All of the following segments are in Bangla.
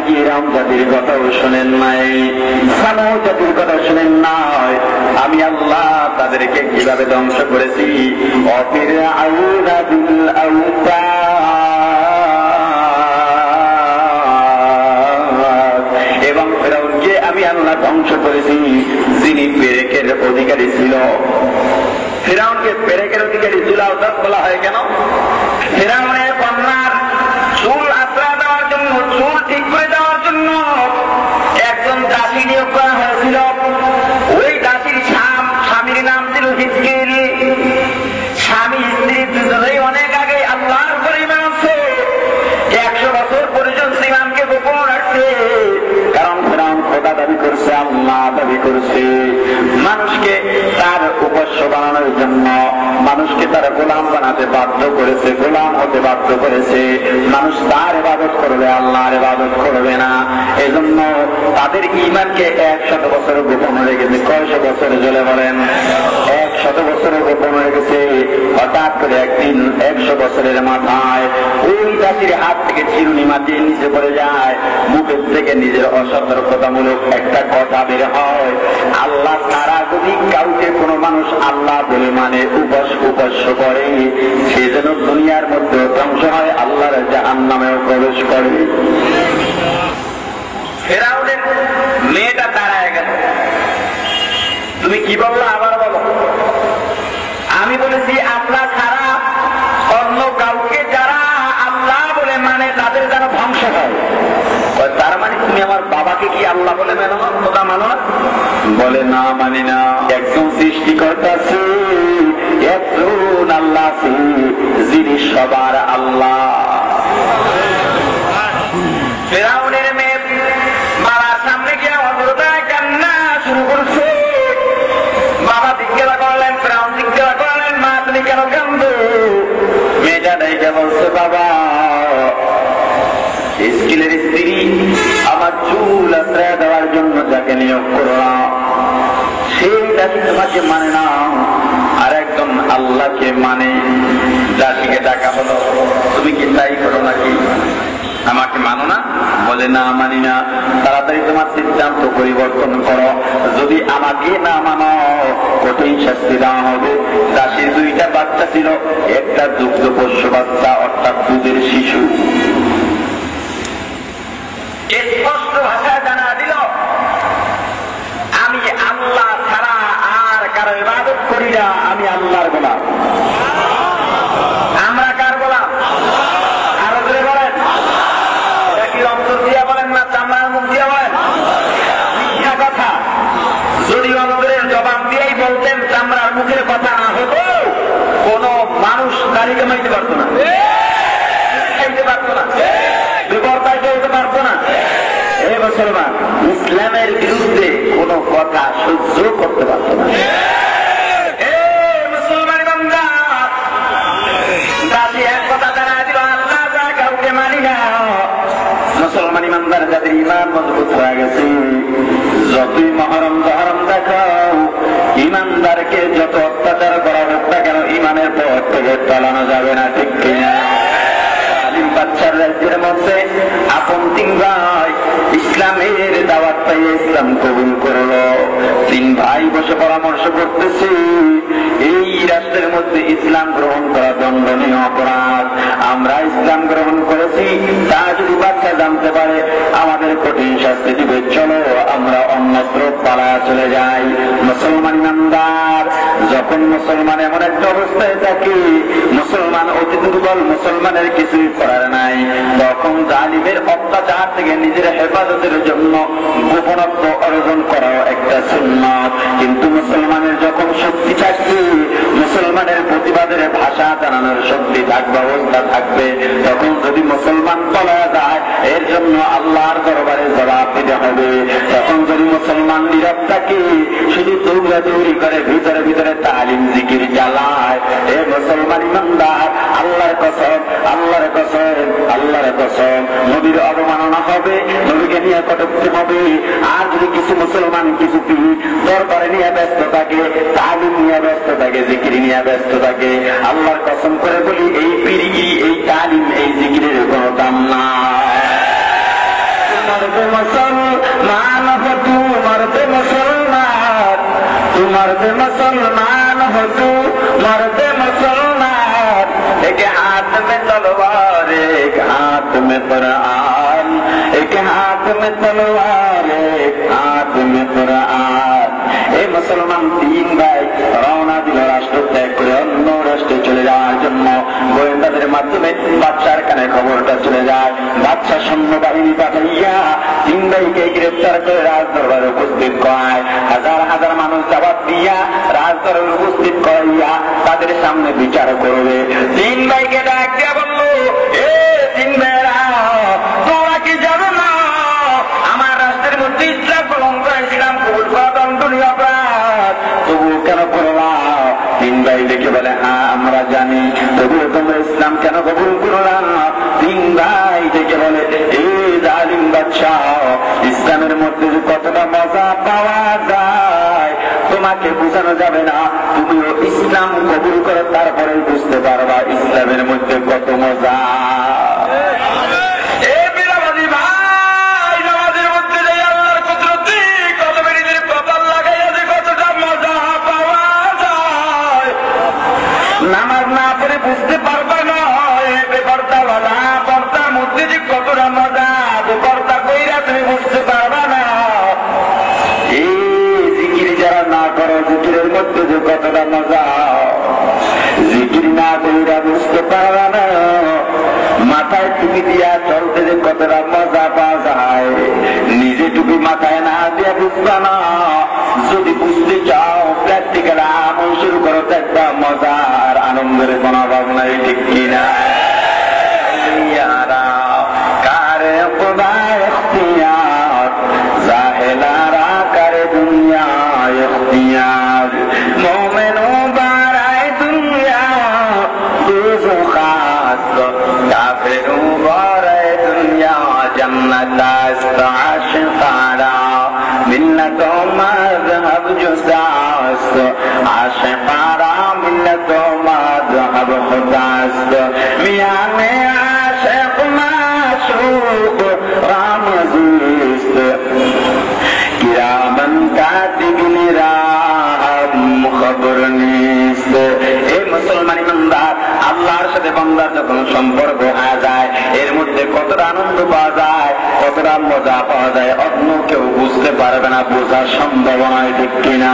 কি এরম জাতির কথাও শোনেন নাই, সামুদ জাতির কথা শোনেন নাই, আমি আল্লাহ তাদেরকে কিভাবে ধ্বংস করেছি। অফিরআউনা বিল আউতাদ, এবং ফিরআউনকে আমি আল্লাহ ধ্বংস করেছি যিনি পেরেকের অধিকারী ছিল। ফিরআউনকে পেরেকের অধিকারী জুল আওতাদ বলা হয় কেন? ফিরআউনের কন্যার চুল আশ্রয় দেওয়ার জন্য, চুল ঠিক করে দেওয়ার জন্য একজন দাসী নিয়োগ করা হয়েছিল। ওই দাসীর স্বামীর নাম ছিল হিজকিল। স্বামী স্ত্রী দুজনেই অনেক আগে আল্লাহর উপরে ঈমান আনছে, 100 বছর পর্যন্ত ঈমানকে গোপন রাখছে। কারণ ফিরআউন খোদা দাবি করছে, আল্লাহ দাবি করছে। মানুষকে তার উপাস্য বানানোর জন্য, মানুষকে তার গোলাম বানাতে বাধ্য করেছে, গোলাম হতে বাধ্য করেছে। মানুষ তার ইবাদত করবে, আল্লাহর ইবাদত করবে না। এজন্য তাদের ঈমানকে 100 বছর গোপন রেখেছে। কয়শো বছর জ্বলে বলেন? 100 বছর গোপন রেখেছে। হঠাৎ করে একদিন 100 বছরের মাথায় ওই দাসীর হাত থেকে চিরুনি মাটির নিচে পড়ে যায়, মুখের থেকে নিজের অসতর্কতামূলক একটা কথা বের হয়, আল্লাহ তারা যদি কাউকে কোনো মানুষ আল্লাহ বলে মানে উপাস্য করে, সে যেন দুনিয়ার মধ্যে ধ্বংস হয়, আল্লাহর জাহান্নামেও প্রবেশ করে। ফিরআউনের মেয়েটা দাঁড়ায় গেল। তুমি কি বললো আবার বলো? আমি বলেছি আল্লাহ ছাড়া অন্য কাউকে যারা আল্লাহ বলে মানে তাদের যেন ধ্বংস হয়। তার মানে তুমি আমার বাবাকে কি আল্লাহ বলে মেনো না, খোদা মানো না? বলে না, মানি না। একজন সৃষ্টিকর্তা আছে, একজন আল্লাহ আছে যিনি সবার আল্লাহ। ফিরআউনের মেয়ে বাবার সামনে গিয়ে অন্তরায় কান্না শুরু করছে। বাবা জিজ্ঞাসা করলেন, ফিরআউন জিজ্ঞাসা করলেন, মা তুমি কেন কান্দো? মেয়েটা ডাইকা বলছে, বাবা ইসকিলের স্ত্রী আমার চুল আশ্রয় দেওয়ার জন্য যাকে নিয়োগ করলাম, সেই দাসী তোমাকে মানে না, আর একজন আল্লাহকে মানে। দাসীকে ডাকা হলো, তুমি কি তাই করো নাকি? আমাকে মানো না? বলে না, মানি না। তাড়াতাড়ি তোমার সিদ্ধান্ত পরিবর্তন করো, যদি আমাকে না মানো কঠিন শাস্তি দেওয়া হবে। দাসীর 2টা বাচ্চা ছিল, একটা দুগ্ধপোষ্য বাচ্চা অর্থাৎ দুধের শিশু। স্পষ্ট ভাষায় জানা দিল, আমি আল্লাহ ছাড়া আর কারো ইবাদত করি না, আমি আল্লাহর গোলাম। আমরা কার গোলাম? আরো ধরে বলেন, এটা কি অন্তর দিয়া বলেন না চামড়ার মুখ দিয়া বলেন? মিথ্যা কথা। যদি অন্তরের জবাব দিয়েই বলতেন, চামড়ার মুখের কথা না হতো, কোন মানুষ দাড়ি কামাইতে পারতো না, খাইতে পারতো না, বিপর্তায় চলতে পারতো না। এ মুসলমান ইসলামের বিরুদ্ধে কোন কথা সহ্য করতে পারতো না। মুসলমান বান্দা, দাদি এক কথা জানা দিল, আল্লাহ যা কাউকে মানি না। মুসলমান ইমানদার যাদের ইমান মজবুত হয়ে গেছে, যতই মহরম জহরম দেখাও, ইমানদারকে যত অত্যাচার করা হোক না কেন, ইমানের পথ থেকে চালানো যাবে না, ঠিক কিনা? বাচ্চার রাজ্যের মধ্যে আপন 3 ভাই ইসলামের দাওয়াত পাইয়ে ইসলাম কবুল করলো। 3 ভাই বসে পরামর্শ করতেছে, এই রাষ্ট্রের মধ্যে ইসলাম গ্রহণ করা দণ্ডনীয় অপরাধ। আমরা ইসলাম গ্রহণ করেছি, তা যদি বাচ্চা জানতে পারে আমাদের কঠিন শাস্তি দিবে। চলো আমরা অন্যত্র পালায়া চলে যাই। মুসলমান ইমানদার যখন মুসলমান এমন একটা অবস্থায় থাকে, মুসলমান অতি দুর্বল, মুসলমানের কিছুই করার নাই, তখন জালিমের অত্যাচার থেকে নিজের হেফাজতের জন্য গোপনত্ব অর্জন করাও একটা সুন্নাত। কিন্তু মুসলমানের যখন শক্তি থাকবে, মুসলমানের প্রতিবাদের ভাষা জানানোর শক্তি থাকবে, অবস্থা থাকবে, তখন যদি মুসলমান পলায়া যায়, এর জন্য আল্লাহর দরবারে জবাব দিতে হবে। তখন যদি মুসলমান নীরব থাকে, শুধু দৌড়াদৌড়ি করে ভিতরে ভিতরে তালিম জিকির চালায়, এ মুসলমান ইমানদার, আল্লাহর কসম, আল্লাহর কসম, আল্লাহর কসম, নবীর অবমাননা হবে, নবীকে নিয়ে কটূক্তি হবে। আর যদি কিছু মুসলমান কিছু দরবারে নিয়ে ব্যস্ত থাকে, তালিম নিয়ে ব্যস্ত থাকে, জিকির নিয়ে ব্যস্ত থাকে, আল্লাহর কসম করে বলি, এই পিরিগিরি, এই তালিম, এই জিকিরের কোনো দাম নাই। मर्द मुसलमान हो तू मर्द मुसलमान, एक हाथ में तलवार एक हाथ में कुरान, एक हाथ में तलवार एक हाथ में कुरान। ए मुसलमान तीन भाई रওনা দিল রাষ্ট্র ত্যাগ করে অন্য রাষ্ট্রে চলে যাওয়ার জন্য। গোয়েন্দাদের মাধ্যমে বাদশার কানে খবরটা চলে যায়। বাদশা সৈন্যবাহিনী পাঠাইয়া তিন ভাইকে গ্রেফতার করে রাজদরবারে উপস্থিত করায়। হাজার হাজার মানুষ জবাব দিয়া রাজদরবারে উপস্থিত করাইয়া তাদের সামনে বিচার করবে। তিন ভাইকে ডাক দিয়া বলল, এ তিন ভাইরা, তোমরা কি জানো না আমার রাষ্ট্রের মধ্যে ইসলাম কলঙ্ক, ইসলাম কবুল করা দণ্ডনীয় অপরাধ, তবুও কেন করলা? তিন ভাই দেখে বলে, হ্যাঁ আমরা জানি, তবুও তোমরা ইসলাম কেন কবুল করলা? তিন ভাই দেখে বলে, এই জালিম বাদশা, ইসলামের মধ্যে যে কতটা মজা পাওয়া যায় তোমাকে বোঝানো যাবে না। তুমিও ইসলাম কবুল করো, তারপরে বুঝতে পারবা ইসলামের মধ্যে কত মজা। নামাজ না পড়ে বুঝতে পারবা না বেপরদাওয়ালা পর্দার মধ্যে যে কতটা মজা, বেপরদা কইরা তুমি বুঝতে পারবা না। এই জিকির যারা না করো জিকিরের মধ্যে যে কতটা মজা, জিকির না কইরা বুঝতে পারবা না। মাথায় টুপি দিয়া চলতে যে কতটা মজা পাওয়া যায়, নিজে টুপি মাথায় না দিয়া বুঝবা না। যদি বুঝতে চাও প্র্যাকটিক্যাল আমল শুরু করো, একটা মজার আনন্দের কোনো অভাব নাই, ঠিক কিনা? কারে খোদা ইখতিয়ার, জাহেলারা কারে দুনিয়া ইখতিয়ার, মোমেনো বারায় দুনিয়া দুজখ আস্ত, কাফেরু বারায় দুনিয়া জান্নাত আস্ত। আশিকারা मिन्नत मज़हब जो सास्त, आशिकारा मिन्नत मज़हब खुदास्त। मियां में आशिक माशूक रामज़ीस्त, किरामन कातिबिन राहम खबर नीस्त। ए मुसलमान इमानदार, আল্লাহর সাথে বান্দার যখন সম্পর্ক হয়ে যায়, এর মধ্যে কতটা আনন্দ পাওয়া যায়, কতটা মজা পাওয়া যায়, অন্য কেউ বুঝতে পারবে না, বোঝার সম্ভাবনায়, ঠিক কিনা?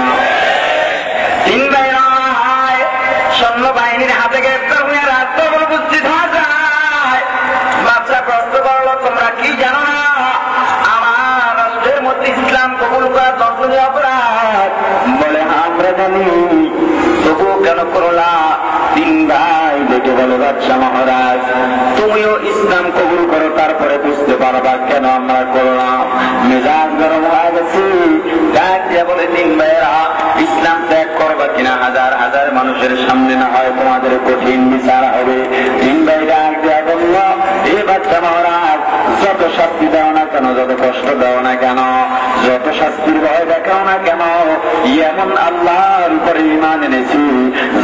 তিন ভাই সৈন্যবাহিনীর হাতে গ্রেফতার হয়ে রাজদরবারে উপস্থিত হয়ে যায়। বাদশা প্রশ্ন করলো, তোমরা কি জানো না আমার রাষ্ট্রের মধ্যে ইসলাম কবুল করা দণ্ডনীয় অপরাধ? বলে, হ্যাঁ আমরা জানি, তবুও কেন করলা? তিন ভাই দেখে বলে, বাদশা মহারাজ, তুমিও ইসলাম কবুল করো, তারপরে বুঝতে পারবা কেন আমরা করলাম। মেজাজ গরম হয়ে গেছে, ডাক দিয়ে বলে, তিন ভাইয়েরা, ইসলাম ত্যাগ করবা কিনা? হাজার হাজার মানুষের সামনে না হয় তোমাদের কঠিন বিচার হবে। তিন ভাই ডাক দিয়া বলল, এ বাদশা মহারাজ, যত শাস্তি দাও না কেন, যত কষ্ট দাও না কেন, যত শাস্তির ভয় দেখাও না কেন, এমন আল্লাহর উপরে ঈমান এনেছি,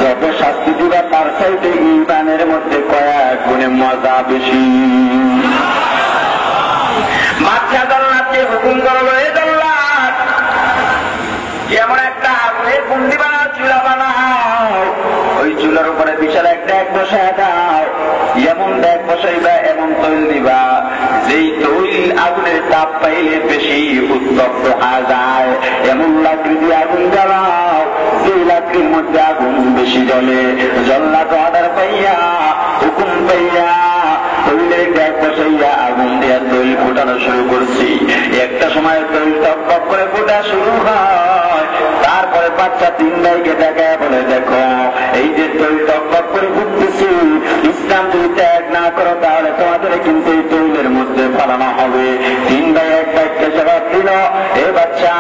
যত শাস্তি দিবা তার চাইতে ঈমানের মধ্যে কয়েক গুণে মজা বেশি। বাদশা জান্নাতকে হুকুম করলো, এ জান্নাত, এমন একটা আগুনের কুন্ডি বানাও, চুলা বানাও, ওই চুলার উপরে বিশাল একটা এক বসায় দাও, এমন দেখ বসাইবা, এমন তৈল দিবা, যেই তৈল আগুনের তাপ পাইলে বেশি উত্তপ্ত হয়ে যায়, এমন লাকড়ি দিয়ে আগুন জ্বালাও, যেই লাকড়ির মধ্যে আগুন বেশি জ্বলে। জল্লাদ অর্ডার পাইয়া, হুকুম পাইয়া, তৈলের ড্যাগ বসাইয়া আগুন দিয়া তৈল ফুটানো শুরু করছি। একটা সময় তৈল টপ করে ফোটা শুরু হয়। তারপরে বাচ্চা তিন ভাইকে দেখায় বলে, দেখো এই যে তৈল টপ করে ফুটতেছি, ইসলাম যদি ত্যাগ না করো তাহলে তোমাদের কিন্তু এই তৈলের মধ্যে ফালানো হবে। তিন ভাই এক ভাইকে জবাব দিল, এ বাচ্চা,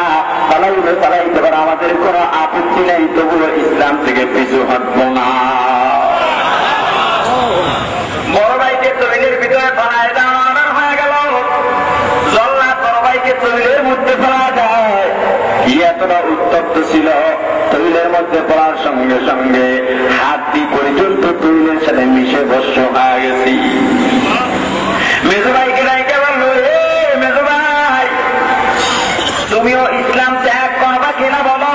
পালাইলে পালাইতে পারে, আমাদের কোনো আপত্তি নেই, তবুও ইসলাম থেকে পিছু হটবো না। বড় ভাইকে তৈলের ভিতরে ফেলায় দেওয়া অর্ডার হয়ে গেল। জল্লাদ বড় ভাইকে তৈলের মধ্যে ফেলা যায়, এতটা উত্তপ্ত ছিল, তৈলের মধ্যে পড়ার সঙ্গে সঙ্গে হাতি পর্যন্ত তৈলের সাথে মিশে ভস্ম হয়ে গেছি। মেজো ভাইকে ডাইকে বলল, এ মেজো ভাই, তুমিও ইসলাম ত্যাগ করবা কিনা বলো?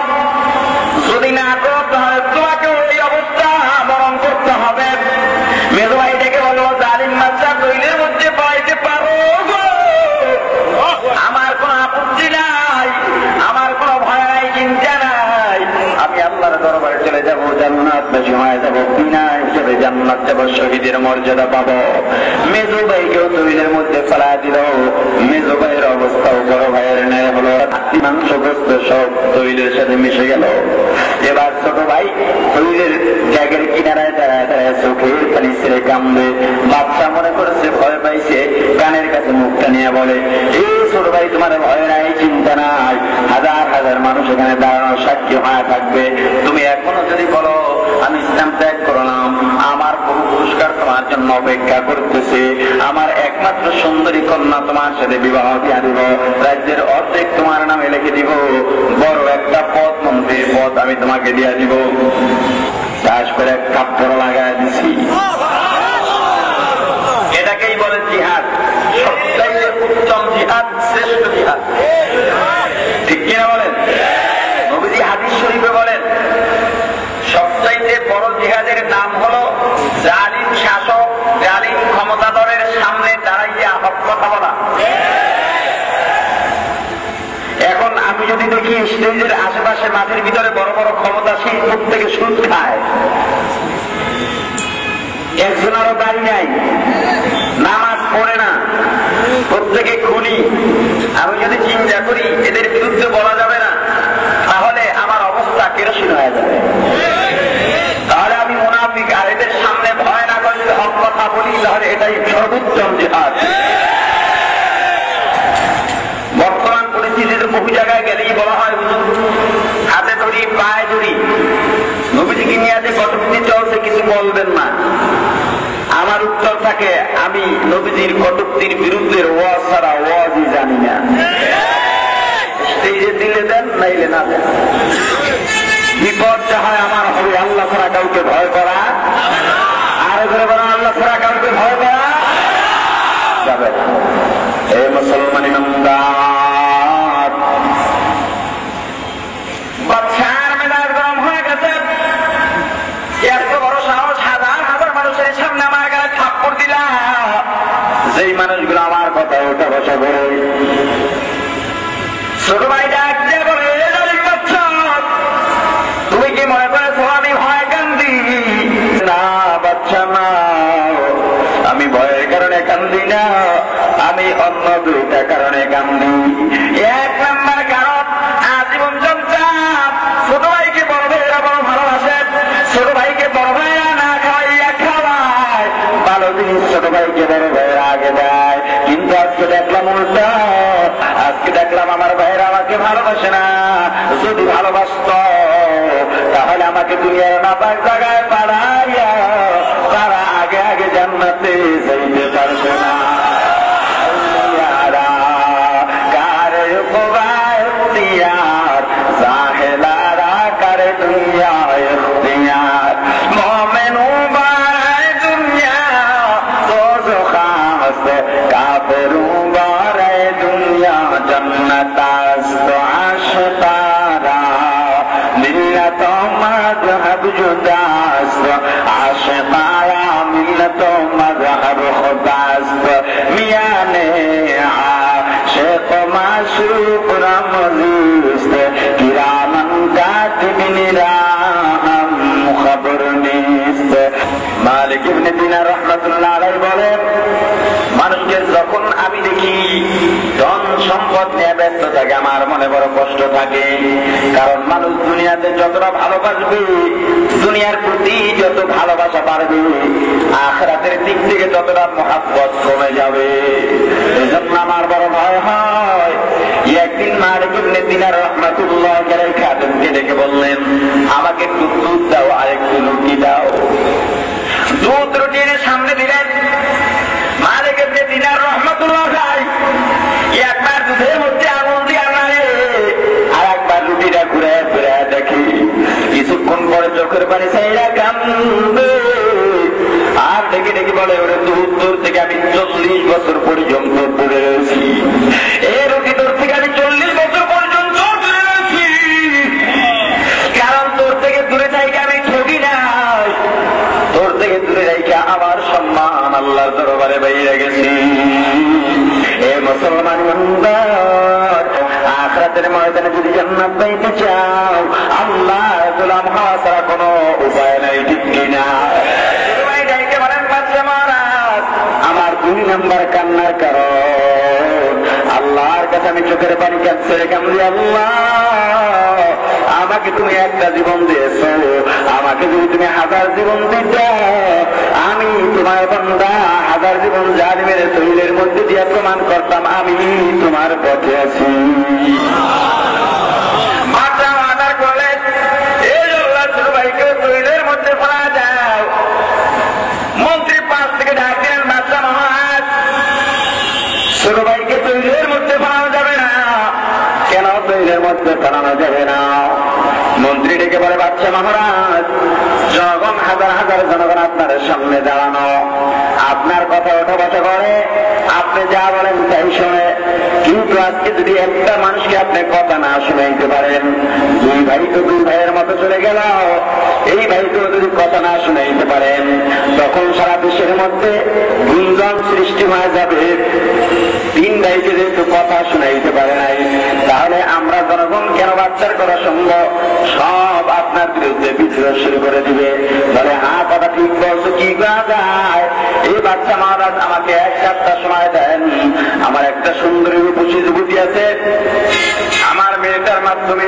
জান্নাত বেশি হয়ে যাবো, বিনা হিসেবে জান্নাত যাব, শহীদের মর্যাদা পাবো। মেজো ভাইকেও তৈলের মধ্যে ফেলা দিল। মেজো ভাইয়ের অবস্থাও বড় ভাইয়ের ন্যায় হলো, মাংসগ্রস্ত সব তৈলের সাথে মিশে গেল। এবার ছোট ভাই তৈলের জায়গার কিনারায় দাঁড়ায় দাঁড়ায় চোখের পানি ছেড়ে কামড়ে। বাচ্চা মনে করেছে ভয় পাইছে, কানের কাছে মুখটা নিয়ে বলে, এই ছোট ভাই তোমার ভয় নাই, চিন্তা নাই, হাজার হাজার মানুষ এখানে দাঁড়ানো সাক্ষী হয়ে থাকবে। তুমি এখনো যদি বলো আমি ইসলাম ত্যাগ করলাম, আমার বহু পুরস্কার তোমার জন্য অপেক্ষা করতেছে। আমার একমাত্র সুন্দরী কন্যা তোমার সাথে বিবাহ দিয়া দিব, রাজ্যের অর্ধেক তোমার নামে লিখে দিব, বড় একটা পদ, মন্ত্রীর পদ আমি তোমাকে দিয়া দিব। চাষ করে এক কাপড় লাগায় দিছি। এটাকেই বলে জিহাদ, সবচাইতে উত্তম জিহাদ, শ্রেষ্ঠ জিহাদ। ঠিক কিনা বলেন? নবীজি হাদিস শরীফে বলেন সবচাইতে বড় জিহাদের নাম হলো জালিম শাসক, জালিম ক্ষমতাধরের সামনে দাঁড়াইয়া হক কথা বলা। এখন আমি যদি দেখি স্টেজের আশেপাশে মাঠের ভিতরে বড় বড় ক্ষমতাশীল প্রত্যেকে সুদ খায়, একজনেরও বাড়ি নাই, নামাজ পড়ে না, প্রত্যেকে খুনি, আমি যদি চিন্তা করি এদের বিরুদ্ধে বলা যাবে না, তাহলে আমার অবস্থা কেরোসিন হয়ে যাবে। তাহলে আমি মুনাফিক, আর এদের সামনে ভয় না করে যদি হক কথা বলি তাহলে এটাই সর্বোত্তম জিহাদ। বর্তমান পরিস্থিতিতে বহু জায়গায় গেলেই বলা হয় হাতে ধরি পায়ে ধরি, নবীজিকে নিয়ে যে কটূক্তি চলছে কিছু বলবেন না। আমার উত্তর থাকে আমি নবীজির কটূক্তির বিরুদ্ধে ওয়াজ ছাড়া ওয়াজই জানি না। স্টেজে দিলে দেন, নাইলে না দেন। বিপদ যা হয় আমার হবে, আল্লাহ ছাড়া কাউকে ভয় করা, আরো করে বলেন আল্লাহ ছাড়া কাউকে ভয় করা যাবে না। হে মুসলমান ইমানদার, বাদশার মেজাজ গরম হয়ে গেছে। এত বড় সাহস, হাজার হাজার মানুষের সামনে আমার গায়ে থাপ্পড় দিলা, যেই মানুষগুলো আমার কথা ওটা বসা করে। ছোট ভাই ডাক দিয়ে বলে, তুমি কি মনে করেছো আমি ভয় কান্দি? না বাচ্চা না, আমি ভয়ের কারণে কান্দি না, আমি অন্য দুইটা কারণে কান্দি। এক নাম্বার কারণ আজীবন চলতাম, ছোট ভাইকে বড় ভাইরা বড় ভালোবাসে, ছোট ভাইকে বড় ভাইরা না খাওয়াইয়া খাওয়ায়, ভালো জিনিস ছোট ভাইকে বড় ভাইরা আগে দেয়। কিন্তু আজকে দেখলাম উল্টা, আজকে দেখলাম আমার ভাইরা আমাকে ভালোবাসে না। যদি ভালোবাসত তাহলে আমাকে দুনিয়ার নাপাক জায়গায় পাড়াইয়া তারা আগে আগে জান্নাতে যাইতে পারবে না। কারে কোবায় দিয়ার জাহেলারা কারে দুনিয়া ইখতিয়ার, মুমিনু বারায় দুনিয়া দোজখাস, কাফিরু বারায় দুনিয়া জান্নাত আস্ত আশতারা। মিল্লাত মাযহাব জুদাস্ত আশকারা, মিল্লাত মাযহাব খুদাস্ত। মিয়ানে আশিক মাশরুক রামজিস্ত, কিরামান কাতিবিনরা হাম খবর নিস্ত। মালিক ইবনে দিনার রাহমাতুল্লাহ আলাইহি বলেন, মানুষকে যখন আমি দেখি ধন সম্পদ নিয়ে ব্যস্ত থাকে আমার মনে বড় কষ্ট থাকে। কারণ মানুষ দুনিয়াতে যতটা ভালোবাসবে, দুনিয়ার প্রতি যত ভালোবাসা বাড়বে, আখিরাতের দিক থেকে ততটা মহাব্বত কমে যাবে। এজন্য আমার বড় ভয় হয়। একদিন মালিক ইবনে দিনার রাহমাতুল্লাহ আলাইহি খাদেমকে ডেকে বললেন, আমাকে একটু দুধ দাও আর একটু রুটি দাও। দুধ রুটি এনে সামনে দিলেন। মালিক ইবনে দিনার রাহমাতুল্লাহ আলাইহি একবার দুধের মধ্যে আঙুল দিয়ে আনায়, আর একবার রুটিটা ঘুরে ঘুরে দেখি। কিছুক্ষণ পরে চোখের পানি চাইরা কান্দে, আর ডেকে ডেকে বলে, ওরে দুধ তোর থেকে আমি 40 বছর পর্যন্ত দূরে রয়েছি, এই রুটি তোর থেকে আমি 40 বছর পর্যন্ত দূরে রয়েছি। কারণ তোর থেকে দূরে থাইকে আমি ঠকি নাই, তোর থেকে দূরে রাইখা আমার সম্মান আল্লাহর দরবারে বাইরে গেছি। এ মুসলমান ইমানদার, আখিরাতের ময়দানে যদি জান্নাত পাইতে চাও, আল্লাহ গোলাম হওয়া ছাড়া কোনো উপায় নাই, ঠিক কিনা? আমার 2 নম্বর কান্নার কারণ, আল্লাহর কাছে আমি চোখের পানি ছেড়ে কান্দি, আল্লাহ আমাকে তুমি একটা জীবন দিয়েছো, আমাকে যদি তুমি 1000 জীবন দিতে, আমি তোমার বান্দা 1000 জীবন জালিমের শরীরের মধ্যে দিয়ে প্রমাণ করতাম আমি তোমার পথে আছি। মন্ত্রী 5 থেকে ডাক দিলেন, বাচ্চা মহারাজ ছোট ভাইকে তৈরির মধ্যে বানানো যাবে না। কেন তৈরির মধ্যে বানানো যাবে না? মন্ত্রী ডেকে বলে, বাচ্চা মহারাজ, জনগণ, হাজার হাজার জনগণ আপনার সামনে দাঁড়ানো, আপনার কথা ওঠা বসা করে, আপনি যা বলেন তাই শোনে, কিন্তু আজকে যদি একটা মানুষকে আপনি কথা না শুনাইতে পারেন, 2 ভাই তো 2 ভাইয়ের মতো চলে গেল, এই ভাইকেও যদি কথা না শুনাইতে পারেন, তখন সারা দেশের মধ্যে গুঞ্জন সৃষ্টি হয়ে যাবে। 3 ভাইকে যেহেতু কথা শুনাইতে পারে নাই, তাহলে আমরা জনগণ কেন বাচ্চার কথা শুনবো? সব আপনার বিরুদ্ধে বিদ্রোহ শুরু করে দিবে। বলে, হ্যাঁ কথা ঠিক বলছো, কি করা যায়? এই বাচ্চা মহারাজ আমাকে 1 সপ্তাহ সময় দেন, আমার একটা সুন্দরী রূপসী যুবতী আছে, আমার মেয়েটার মাধ্যমে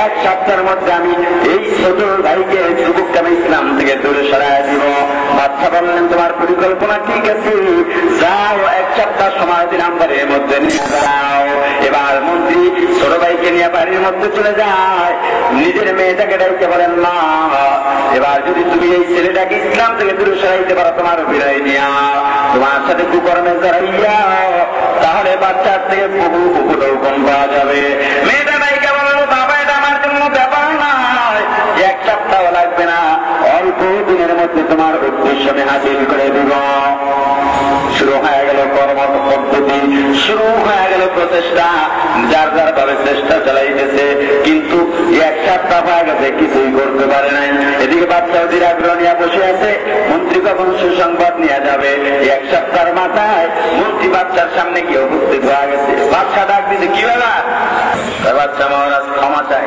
1 সপ্তাহের মধ্যে আমি এই ছোট ভাইকে, যুবককে আমি ইসলাম থেকে দূরে সরাই দিব। বাচ্চা বললেন, তোমার পরিকল্পনা ঠিক আছে, যাও 1 সপ্তাহ সময় দিলাম, বাড়ির মধ্যে নিয়ে যাও। এবার মন্ত্রী ছোট ভাইকে নিয়ে বাড়ির মধ্যে চলে যায়, নিজের মেয়েটাকে ডাইতে বলেন, মা এবার যদি তুমি এই ছেলেটাকে ইসলাম থেকে দূরে সরাইতে পারো, তোমার অভিনয় নিয়া তোমার সাথে কুকর্মে জড়াইয়া, তাহলে বাচ্চার থেকে বহু বহু লৌকন পাওয়া যাবে। মেয়েটা ডাইকে বলল, বাবা এটা আমার জন্য ব্যাপার নয়, 1 সপ্তাহ লাগবে না, অল্প দিনের মধ্যে তোমার উদ্দেশ্য আমি হাসিল করে দিব। শুরু হয়ে গেল কর্ম পদ্ধতি, শুরু হয়ে গেল প্রচেষ্টা, যার যার ভাবে চেষ্টা চালাইতেছে, কিন্তু 1 সপ্তাহ হয়ে গেছে, কিছুই করতে পারে নাই। এদিকে বাচ্চা অধীর আগ্রহ নিয়ে বসে আছে, মন্ত্রী কখন সুসংবাদ নিয়ে যাবে। 1 সপ্তাহের মাথায় মন্ত্রী বাচ্চার সামনে গিয়ে উপস্থিত হয়ে গেছে। বাচ্চা ডাক দিতে, কি ব্যাপার? বাচ্চা মহারাজ ক্ষমা চাই,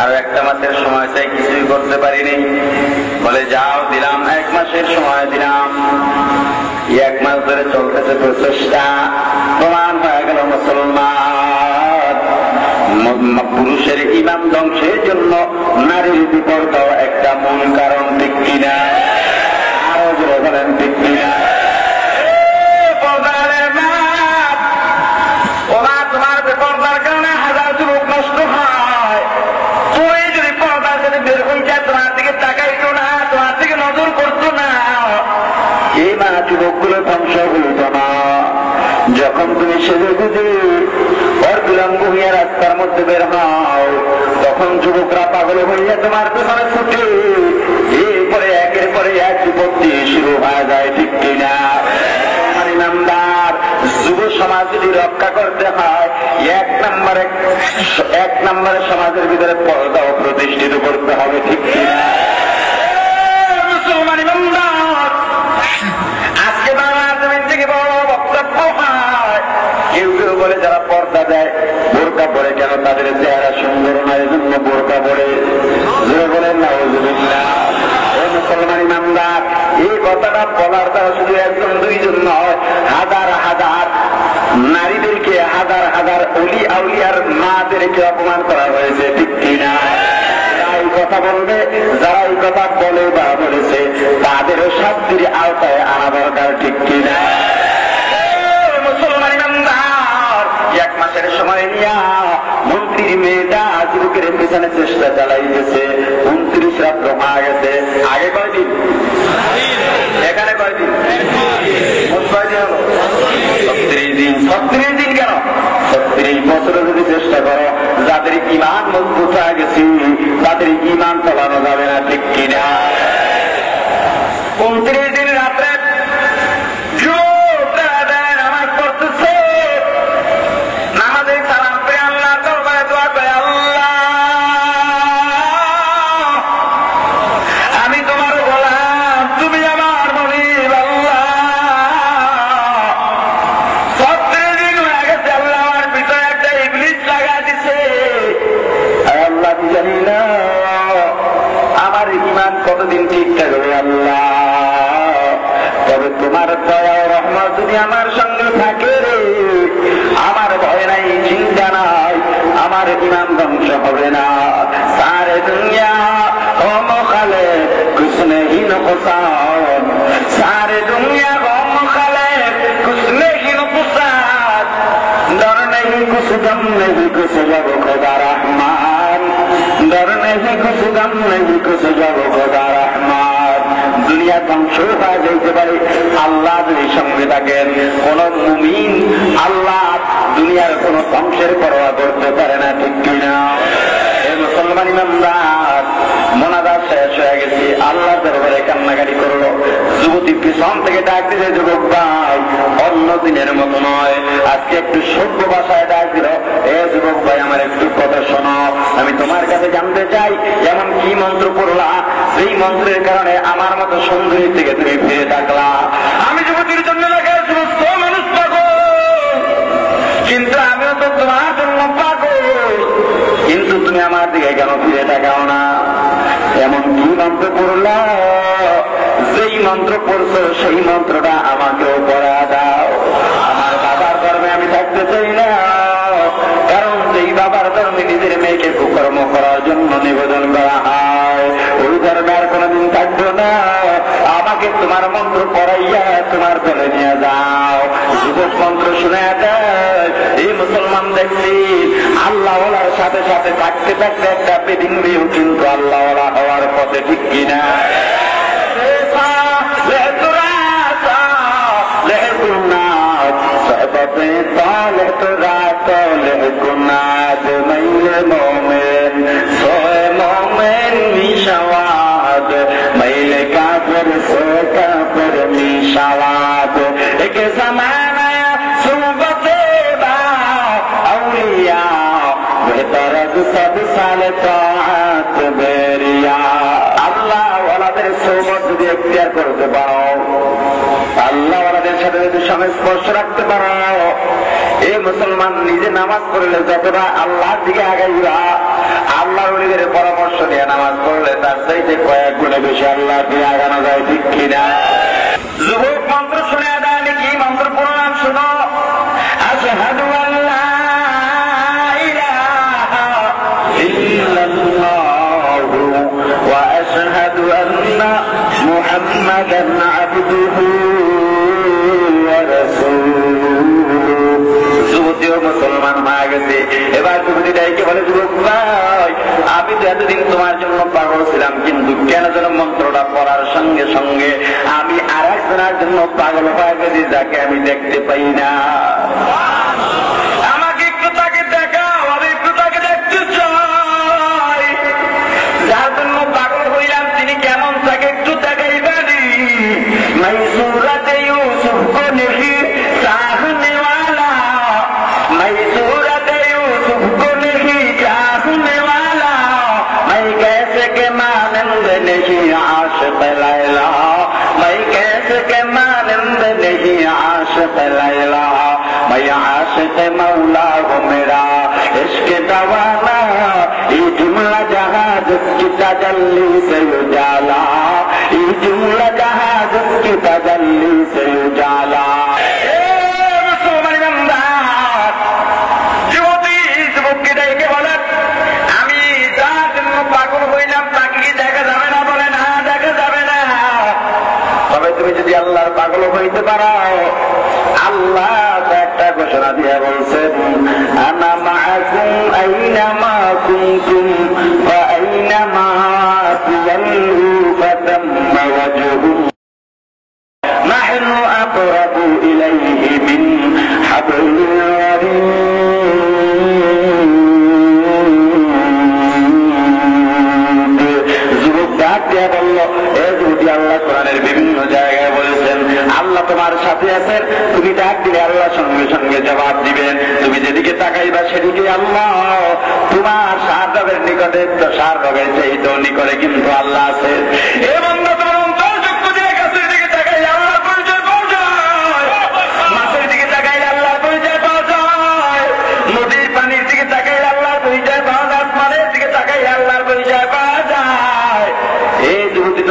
আর 1 মাসের সময় চাই, কিছুই করতে পারিনি। বলে, যাও দিলাম, 1 মাসের সময় দিলাম। 1 মাস ধরে চলতেছে প্রচেষ্টা, প্রমাণ হয়ে গেল মুসলমান। পুরুষের ইমান ধ্বংসের জন্য নারীর বিপর্দাও একটা মূল কারণ, ঠিক কিনা? আরো জোরে বলেন, ঠিক কিনা? তোমার বিপর্দার কারণে 1000 যুবক নষ্ট হয়। তুমি যদি পর্দার সাথে বের হয়ে যায়, তোমার দিকে তাকাইতো না, তোমার দিকে নজর করতো না, এই মা যুবকগুলো ধ্বংস হইত না। যখন তুমি সেজে গুজে অর্ধুলঙ্গ হইয়া রাস্তার মধ্যে বের হও, তখন যুবকরা পাগল হইয়া তোমার পেছনে ছুটে, এরপরে একের পরে 1 বিপত্তি শুরু হয়ে যায়, ঠিক কিনা? আমার ইমানদার যুব সমাজ যদি রক্ষা করতে হয়, 1 নম্বরে সমাজের ভিতরে পর্দাও প্রতিষ্ঠিত করতে হবে, ঠিক কিনা? মুসলমান ইমানদার, আজকে বাংলা জমিন থেকে বড় বক্তব্য হয়, কেউ কেউ বলে যারা পর্দা দেয়, বোরকা পরে কেন, তাদের চেহারা সুন্দর নয়, এজন্য বোরকা পরে। বলেন না, মুসলমান ইমানদার, এই কথাটা বলার দ্বারা শুধু 1 2 জন নয়, 1000 1000 নারীদেরকে, 1000 1000 অলি আউলিয়ার মাদেরকে অপমান করা হয়েছে, ঠিক কিনা? এই কথা বলবে, যারা এই কথা বলে বা বলেছে, তাদেরও শাস্তির আওতায় আনা দরকার, ঠিক কিনা? মুসলমান ইমানদার, 1 মাসের সময় নিয়া মন্ত্রীর মেয়েটা যুবকের পেছনে চেষ্টা চালাইতেছে। 29 রাত হয়ে গেছে। আগে কয়দিন? এখানে কয়দিন? কয়দিন হলো? 36 দিন। 36 দিন কেন? 36 বছরে যদি চেষ্টা করো, যাদের ঈমান মজবুত হয়ে গেছে, তাদের ঈমান চালানো যাবে না, ঠিক কিনা? 29 দিন রাত্রে নামাজ পড়তেছে, নামাজের সালাম পেয়ে আল্লাহ দরবারে দোয়া করে, আল্লাহ আমি তোমার গোলাম, তুমি আমার মনিব, আল্লাহ 36 দিন হয়ে গেছে, আল্লাহ আমার ভিতরে একটা ইবলিস লাগা দিছে, আল্লাহ জানি না কতদিন ঠিক থাকবে আল্লাহ, তবে তোমার দয়া ও রহমত যদি আমার সঙ্গে থাকে রে, আমার ভয় নাই, চিন্তা নাই, আমার ইমান ধ্বংস হবে না। সারে দুনিয়া কম খালে কুছ নেহি নুকসান, সারে দুনিয়া কম খালে কুছ নেহি নুকসান, डर नहीं कुछ गम नहीं कुछ जब खुदा रहमान, डर नहीं कुछ गम नहीं कुछ जब खुदा रहमान। দুনিয়া ধ্বংস হয়ে যেতে পারে, আল্লাহ যদি সঙ্গে থাকেন। কোন মুমিন আল্লাহ দুনিয়ার কোন ধ্বংসের পরোয়া করতে পারে না, ঠিক কিনা? মুসলমান ইমানদার মোনাজাত শেষ হয়ে গেছে, আল্লাহ দরবারে কান্নাকাটি করলো। যুবতী পিছন থেকে ডাক দিলে, যুবক ভাই অন্য দিনের মতো নয়, আজকে একটু সভ্য ভাষায় ডাক দিল, এ যুবক ভাই আমার একটু কথা শোনো, আমি তোমার কাছে জানতে চাই এমন কি মন্ত্র পড়লা যেই মন্ত্রের কারণে আমার মতো সুন্দরী থেকে তুমি ফিরে থাকলা। আমি যুবতীর জন্য লেখার সমস্ত মানুষ পাগল, কিন্তু আমিও তো তোমার জন্য পাগল, কিন্তু তুমি আমার দিকে কেন ফিরে তাকাও না? এমন কি মন্ত্র পড়লা যেই মন্ত্র পড়ছো সেই মন্ত্রটা আমাকেও পড়া দাও। আমার বাবার ধর্মে আমি থাকতে চাই না, কারণ যেই বাবার ধর্মে নিজের মেয়েকে কুকর্ম করার জন্য নিবেদন করা হয়, ওই ধর্মে আর কোনোদিন থাকবো না। আমাকে তোমার মন্ত্র পড়াইয়া তোমার দলে নিয়ে যাও। যুবক মন্ত্র শুনে দেয়, এই মুসলমান দেখছি আল্লাহওয়ালার সাথে সাথে থাকতে থাকতে একটা বেদিন মেয়েও কিন্তু আল্লাহওয়ালা হওয়ার পথে, ঠিক কিনা? मैले काफिर से काफिर मिशावाद, एक ज़माना सुबते बा औलिया, बेहतरद सब साल ताअत बेरिया। আল্লাহ ওয়ালাদের সোহবত যদি এখতিয়ার করতে পারো, আল্লাহ ওয়ালাদের সাথে যদি সংস্পর্শ রাখতে পারো, এই মুসলমান নিজে নামাজ পড়লে যতটা আল্লাহর দিকে আগাইবা, আল্লাহ ওলিদের পরামর্শ নিয়ে নামাজ পড়লে তার চাইতে কয়েক গুণে বেশি আল্লাহর দিকে আগানো যায়, ঠিক কিনা? যুবক মন্ত্র শুনে দেয়নি, কি মন্ত্র পড়লাম শুনো। আশহাদু আল্লা ইলাহা ইল্লাল্লাহু ওয়া আশহাদু আন্না মুহাম্মাদান আবদুহু ওয়া রাসূলুহু। যুবতীও মুসলমান হয়ে গেছে। এবার যুবতীটাকে বলে, যুবক ভাই আমি তো এতদিন তোমার জন্য পাগল ছিলাম, কিন্তু কেন যেন মন্ত্রটা পড়ার সঙ্গে সঙ্গে আমি আর একজনের জন্য পাগল হয়ে গেছি, যাকে আমি দেখতে পাই না। আমাকে একটু তাকে দেখাও, আমি একটু তাকে দেখতে চাই। যার জন্য পাগল হইলাম তিনি কেমন, তাকে একটু দেখাইবানি। मैं सूरत यूसुफ को नहीं चाहने वाला, मैं सूरत यूसुफ को नहीं चाहने वाला, मैं कैसे के मानंद नहीं आशिक लैला, मैं कैसे के मानंद नहीं आशिक लैला, मैं आशिक मौला हूँ मेरा इश्क दवाना, ये जुमला जहाज की तजल्ली से उजाला, ये जुमला जहाज की तजल्ली से उजाला। যুবতী যুবককে ডেকে বলেন, আমি যার জন্য পাগল হইলাম তাকে কি দেখা যাবে না? বলে না, দেখা যাবে না। তবে তুমি যদি আল্লাহর পাগল হইতে পারো, আল্লাহ একটা ঘোষণা দিয়ে বলছেন, আনা মাআকুম আইনামা কুনতুম ওয়া আইনামা তুওয়াল্লু ফাতাম্মা ওয়াজহু নাহনু আকরাবু ইলাইহি মিন হাবলিল ওয়ারিদ। যুবক ডাক দিয়ে বলল, এ যুবতী, আল্লাহ কোরআনের বিভিন্ন জায়গায় বলেছেন আল্লাহ তোমার সাথে আছেন, তুমি ডাক দিলে আল্লাহ সঙ্গে সঙ্গে জবাব দিবেন। তুমি যেদিকে তাকাইবা সেদিকে আল্লাহ তোমার সাহায্যের নিকটে, তো সাহায্যের চাইতে নিকটে কিন্তু আল্লাহ আছে। এবং মাছের দিকে তাকাইলে আল্লাহর পরিচয় পাওয়া যায়, নদীর পানির দিকে তাকাইলে আল্লাহর পরিচয় পাওয়া যায়, আসমানের দিকে তাকাইলে আল্লাহর পরিচয় পাওয়া যায়। এই যুবতী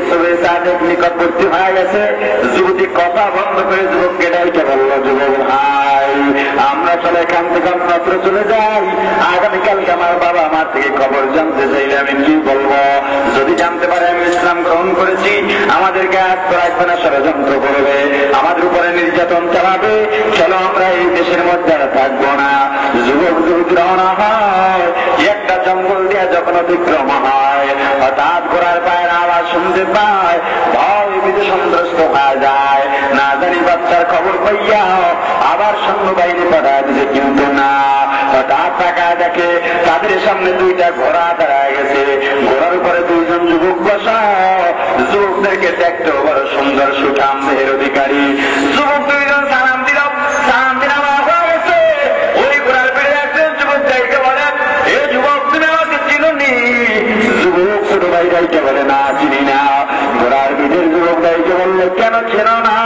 সবে সাদেক নিকটবর্তী হয়ে গেছে। যুবতী কথা বন্ধ করে যুবককে ডাইকে বলল, যুবক ভাই, আমরা চলে এখান থেকে মাত্র চলে যাই। আগামীকালকে আমার বাবা আমার থেকে খবর জানতে চাইলে আমি কি বলবো? যদি জানতে পারে আমি ইসলাম গ্রহণ করেছি, আমাদেরকে আত্ম রাখবে না, ষড়যন্ত্র করবে, আমাদের উপরে নির্যাতন চালাবে। চলো আমরা এই দেশের মধ্যে আর থাকবো না। যুবক যুবতী রওনা হয়। একটা জঙ্গল দিয়ে যখন অতিক্রম হয়, হঠাৎ ঘোড়ার পায়ের আওয়াজ শুনতে পায়, ভয় বিধে সন্ত্রস্ত হয়ে যায়। না জানি বাচ্চার খবর পাইয়া আবার সৈন্যবাহিনী পাঠা দিছে, কিন্তু না। হঠাৎ তাকায় দেখে তাদের সামনে দুইটা ঘোড়া দাঁড়ায় গেছে, ঘোড়ার উপরে দুইজন যুবক বসা। যুবকদেরকে দেখতে বড় সুন্দর সুঠাম দেহের অধিকারী। যুবক দুইজন সালাম দিল, সালাম দিলাম হয়ে গেছে। ওই ঘোড়ার পেড়ে একজন যুবক যাইকে বলে, এ যুবক তুমি আমাকে চিনুনি? যুবক ছোট ভাই যাইকে বলে, না চিনি না। ঘোড়ার পিঠের যুবক যাইকে বললে, কেন চেনো না?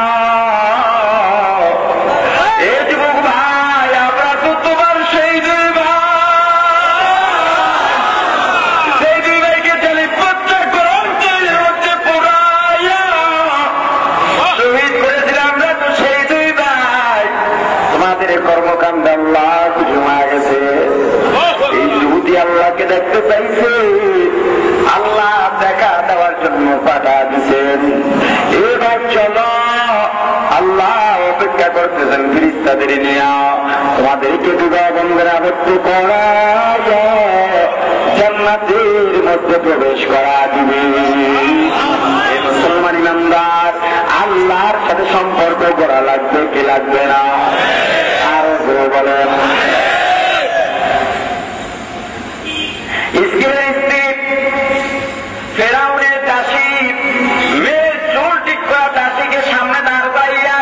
এ যুবক ভাই, আমরা তো তোমার সেই দুই ভাইকে চালিপত্র গ্রন্থের মধ্যে পুরাইয়া শহীদ করেছিলাম। আমরা তো সেই দুই ভাই। তোমাদের কর্মকাণ্ড আল্লাহ জমা গেছে। এই যুবতী আল্লাহকে দেখতে চাইছে, আল্লাহ দেখা দেওয়ার জন্য পাঠা দিচ্ছেন। এবার চলো, আল্লাহ অপেক্ষা করতেছেন ফেরেশতাদের নিয়ে। তোমাদেরকে বিবাহ বন্ধনে আবদ্ধ করা জান্নাতের মধ্যে প্রবেশ করা দিবে। এই মুসলমান ইমানদার, আল্লাহর সাথে সম্পর্ক করা লাগবে কি লাগবে না? আরো বলেন। ইসরাঈলের স্ত্রী ফেরাউনের দাসী, মেয়ের চুল ঠিক করা দাসীকে সামনে দাঁড় করাইয়া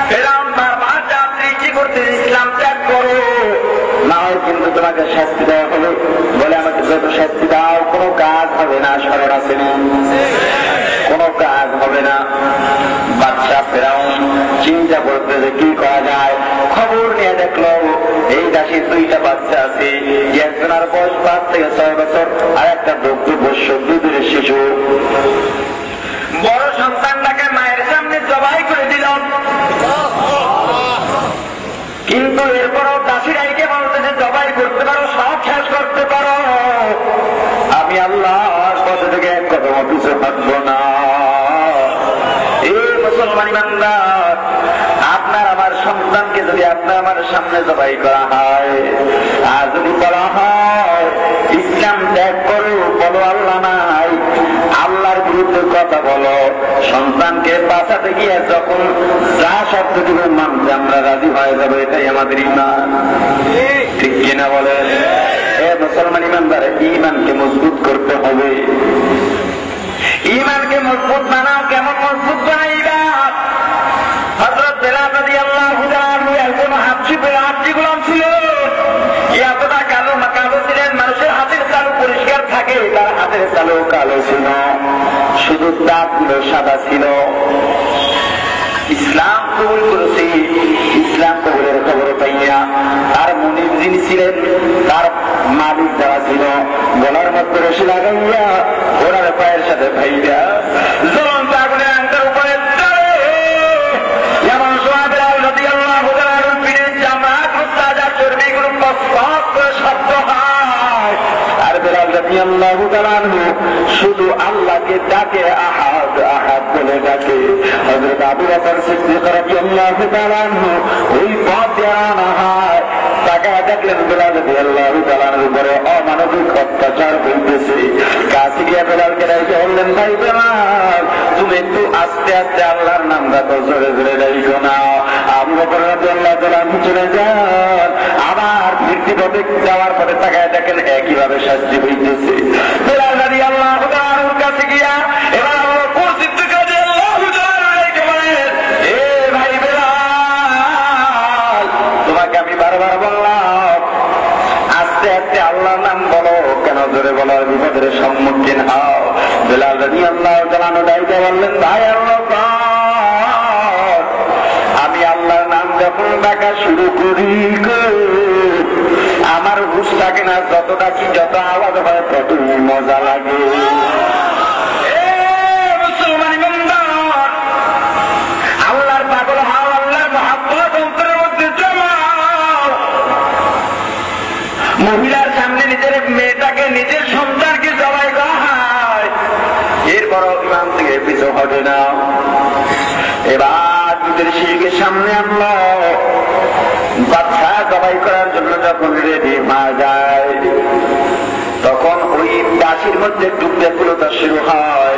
ফেরাউন বারবার চাপ করতে, ইসলাম ত্যাগ করো, না হয় কিন্তু তোমাকে শাস্তি দেওয়া হবে। বলে, আমাকে যত শাস্তি দাও কোনো কাজ হবে না। স্মরণ আছে না? কোনো কাজ হবে না। বাদশা ফেরাউন চিন্তা করতে যে কি করা যায়। খবর নিয়ে দেখলো এই দাসীর দুইটা বাচ্চা আছে, একজনের বয়স 5 থেকে 6 বছর, আর একটা দুগ্ধপোষ্য দুধের শিশু। বড় সন্তানটাকে মায়ের সামনে জবাই করে দিল, কিন্তু এরপরও দাসীরাইকে বলতেছে, জবাই করতে পারো, সব শেষ করতে পারো, আমি আল্লাহর পথ থেকে এক কদম পিছু থাকবো না। এই মুসলমান ইমানদার, আপনার আমার সন্তানকে যদি আপনার আমার সামনে জবাই করা হয়, আর যদি বলা হয় ইসলাম ত্যাগ করো, বলো আল্লাহ নাই, আল্লাহর বিরুদ্ধে কথা বলো, সন্তানকে বাঁচাতে গিয়ে যখন যা শব্দ দিব মানতে আমরা রাজি হয়ে যাবো, এটাই আমাদের ঈমান। ঠিক কিনা বলেন? এ মুসলমান ইমানদার, ঈমানকে মজবুত করতে হবে। ঈমানকে মজবুত বানাও। কেমন মজবুত বানাইবা? হযরত বেলাল রাদিয়াল্লাহু তাআলা আনহু একজন হাবশী গোলাম ছিল। এতটা কালো ছিলেন, মানুষের হাতের তালু পরিষ্কার থাকে, তার হাতের তালু কালো ছিল, শুধু দাঁত সাদা ছিল। ইসলাম কবুল করেছে। ইসলাম কবুলের খবর পাইয়া তার মনিব যিনি ছিলেন, তার মালিক যারা ছিল, গলার মধ্যে রশি লাগাইয়া ঘোড়ার পায়ের সাথে ভাইয়া জ্বলন্ত আগুনের আঙ্কার উপরে যেমন সময় বেলাল রাদিয়াল্লাহু তাআলার পীরের জামা তাজা চর্বিগুলো পপ করে শব্দ হয়, আর বেলাল রাদিয়াল্লাহু তাআলা শুধু আল্লাহকে ডাকে, আহাদ আহাদ বলে ডাকে। হযরত আবু বকর সিদ্দিক রাদিয়াল্লাহু তাআলা ওই পথ দিয়ে আনা হয়, তাকায় দেখলেন বেলাল রাদিয়াল্লাহু তাআলার উপরে অমানবিক অত্যাচার হইতেছে। কাছে গিয়ে বেলালকে ডাইকে বললেন, ভাই বেলাল, তুমি একটু আস্তে আস্তে আল্লাহর নামটা তো জোরে জোরে ডাইকো না। আবু বকর রাদিয়াল্লাহু তাআলা চলে যান, আবার ফিরতি পথে যাওয়ার পরে তাকায় দেখেন একইভাবে শাস্তি হইতেছে। বেলাল রাদিয়াল্লাহু তাআলার কাছে গিয়া এবার আল্লাহ সিদ্দিক রাদিয়াল্লাহু তাআলা ডাইকে বলেন, এ ভাই বেলাল, তোমাকে আমি বারবার বললাম আস্তে আস্তে আল্লাহর নাম বলো, কেন জোরে বলার বিপদের সম্মুখীন হও। বেলাল রাদিয়াল্লাহু তাআলা ডাইকে বললেন, ভাই আল্লাহ, আমি আল্লাহর নাম যখন ডাকা শুরু করি আমার হুঁশ থাকে না, যত ডাকি যত আওয়াজ হয় ততই মজা লাগে। মহিলার সামনে নিজের মেয়েটাকে নিজের সন্তানকে জবাই করা হয়, এরপরও ইমাম থেকে পিছু হটে না। এবার দুধের শিশুকে সামনে আনলো, বাচ্চা জবাই করার জন্য যখন রেডি হয়ে যায়, তখন ওই দাসির মধ্যে একটু ব্যাকুলতা শুরু হয়,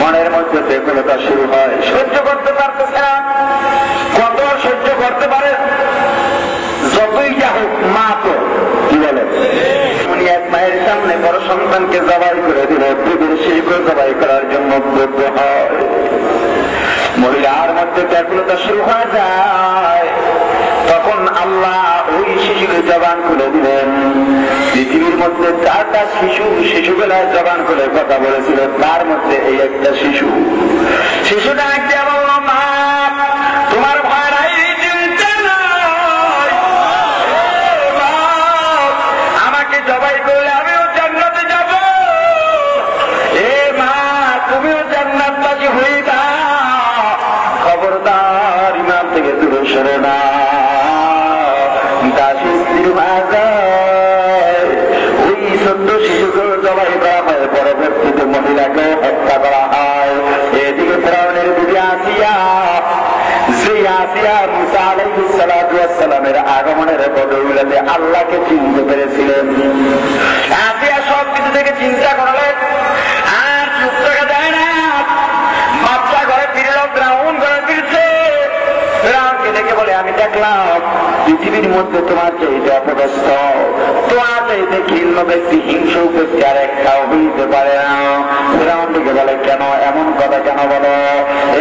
মনের মধ্যে ব্যাকুলতা শুরু হয়, সহ্য করতে পারতেছে না। কত সহ্য করতে পারে? যতই যা হোক, মা তো কি বলে, উনি এক মায়ের সামনে বড় সন্তানকে জবাই করে দিল, দুধের শিশুকে জবাই করার জন্য উদ্যোগ হয়। মহিলার মধ্যে ব্যাকুলতা শুরু হয়ে যায়, তখন আল্লাহ ওই শিশুকে জবান খুলে দিলেন। পৃথিবীর মধ্যে 4টা শিশুবেলায় জবান খুলে কথা বলেছিল, তার মধ্যে এই একটা শিশুটা একটি বলল, মা তোমার ভয় নাই, চিন্তা নাই, আমাকে জবাই করলে আমিও জান্নাতে যাব, এ মা তুমিও জান্নাতবাসী হয়ে যাও, খবরদার ইমাম থেকে দূরে সরে না। দাসী স্ত্রী ওই 14 শিশুকেও জবাই করা হয়, পরবর্তীতে মহিলাকে হত্যা করা হয়। এদিকে ফেরাউনের বিবি আসিয়া, যে আসিয়া মুসা আলাইহিস সালাতু ওয়াস সালামের আগমনের বদৌলতে আল্লাহকে চিনতে পেরেছিলেন। আসিয়া সব কিছু থেকে চিন্তা করলেন, আর চুপ থাকা যায় না। বাচ্চা ঘরে ফিরল, ফেরাউন ঘরে ফিরছে। ফেরাউনকে দেখে বলে, আমি দেখলাম পৃথিবীর মধ্যে তোমার চাইতে অপদস্থ, তোমার চাইতে ঘৃণ্য ব্যক্তি, হিংসু ব্যক্তি আর একটাও হইতে পারে না। ফেরাউন থেকে বলে, কেন এমন কথা কেন বলো?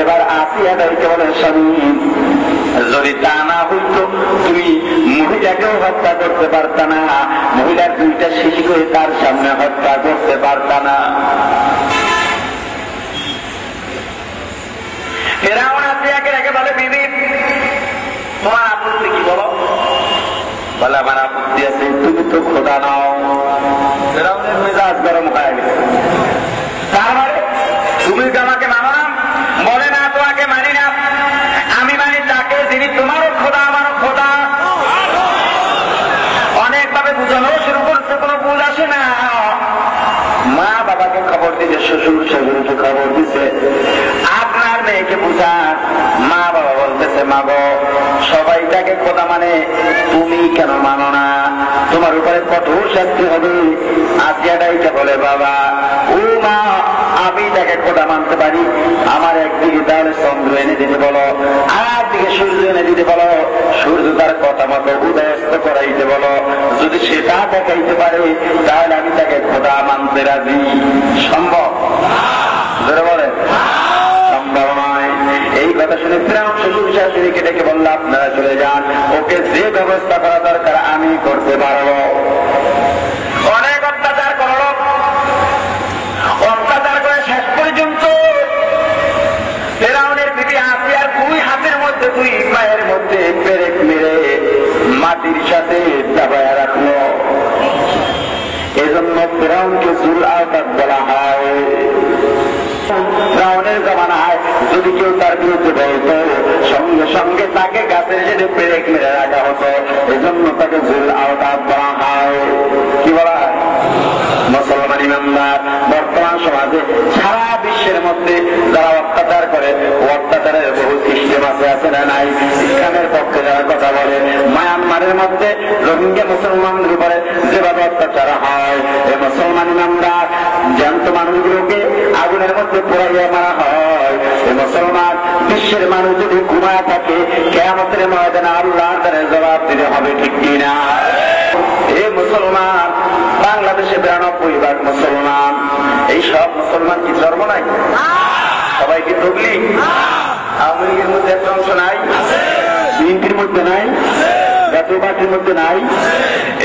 এবার আসিয়া দেখে বলে, স্বামী যদি তা না হইত তুমি মহিলাকেও হত্যা করতে পারতা না, মহিলার 2টা শিশুকে তার সামনে হত্যা করতে পারতা না। ফেরাউন আসিয়াকে রেখে বলে, বিবি তোমার আপত্তি কি বলো? বলে, আমার আপত্তি আছে, তুমি তো খোদা নাও। ফেরাউনের মেজাজ গরম হয়ে গেছে। তার মানে তুমি তো আমাকে মানো না? বলে, না তোমাকে মানি না, আমি মানি তাকে যিনি তোমারও খোদা আমারও খোদা। অনেকভাবে বুঝানো শুরু করছে, কোনো ভুল আসে না। মা বাবাকে খবর দিচ্ছে, শ্বশুর শাশুড়িকে খবর দিচ্ছে, আপনার মেয়েকে বুঝা। মা বাবা বলতেছে, মা গো সবাই তাকে খোদা মানে, তুমি কেন মানো না? তোমার উপরে কঠোর শাস্তি হবে। আসিয়াটাইকে বলে, বাবা ও মা আমি তাকে খোদা মানতে পারি, আমার একদিকে তাহলে চন্দ্র এনে দিতে বলো, আর একদিকে সূর্য এনে দিতে বলো, সূর্য তার কথা মতো উদয়স্ত করাইতে বলো, যদি সেটা দেখাইতে পারে তাহলে আমি তাকে খোদা মানতে রাজি। সম্ভব? ধরে বলে সম্ভব নয়। এই কথা শুনে ফেরাউন শ্বশুর শাশুড়িকে ডেকে বলল, আপনারা চলে যান, ওকে যে ব্যবস্থা করা দরকার আমি করতে পারবো। অনেক অত্যাচার করল, অত্যাচার করে শেষ পর্যন্ত ফেরাউনের বিবি আসিয়ার 2 হাতের মধ্যে 2 পায়ের মধ্যে পেরেক মেরে মাটির সাথে চাপায়া রাখলো। এজন্য ফেরাউনকে জুল আওতাদ বলা হয়। ফেরাউনের জমানায় যদি কেউ তার বিরুদ্ধে বলতো, সঙ্গে সঙ্গে তাকে গাছের সাথে পেরেক মেরে রাখা হতো, এজন্য তাকে জুল আওতাদ বলা হয়। কি বলা হয়? মুসলমান ইমানদার বর্তমান সমাজে সারা বিশ্বের মধ্যে যারা অত্যাচার করে, অত্যাচারের বহু সিস্টেম আছে না নাই? ইসলামের পক্ষে যারা কথা বলে, মায়ানমারের মধ্যে রোহিঙ্গা মুসলমানদের উপরে যেভাবে অত্যাচার হয়, এই মুসলমান ইমানদার জ্যান্ত মানুষগুলোকে আগুনের মধ্যে পোড়াইয়া মারা হয়। এই মুসলমান বিশ্বের মানুষ যদি ঘুমায় থাকে, কিয়ামতের ময়দানে আল্লাহর দ্বারা জবাব দিতে হবে, ঠিক কিনা? এ মুসলমান বাংলাদেশে 92% মুসলমান। এই সব মুসলমান কি ধর্ম নাই? সবাই কি তবলিগ? আওয়ামী লীগের মধ্যে একটা অংশ নাই? বিএনপির মধ্যে নাই? জাতীয় পার্টির মধ্যে নাই?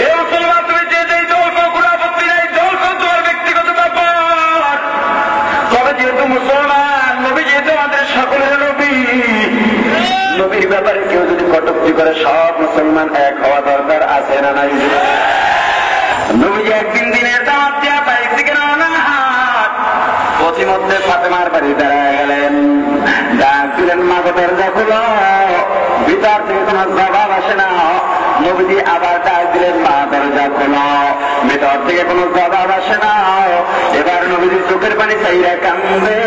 এ মুসলমান তুমি যে দল কোনো আপত্তি নাই, দল তোমার ব্যক্তিগত ব্যাপার। তবে যেহেতু মুসলমান, নবী যেহেতু আমাদের সকলের নবী, নবীর ব্যাপারে কেউ যদি কটূক্তি করে, সব মুসলমান এক হওয়া দরকার আছে না নাই? নবীজি একদিন দিনের দাওয়াত দিয়া বাইক থেকে রওনা, পথিমধ্যে ফাতেমার বাড়ি দাঁড়ায় গেলেন, ডাক দিলেন, মা গো দরজা খুলো, ভিতর থেকে তোমার জবাব আসে না। নবীজি আবার ডাক দিলেন, মা দরজা খোলো। ভেতর থেকে কোনো জবাব আসে না। এবার নবীজি চোখের পানি চাইরা কান্দে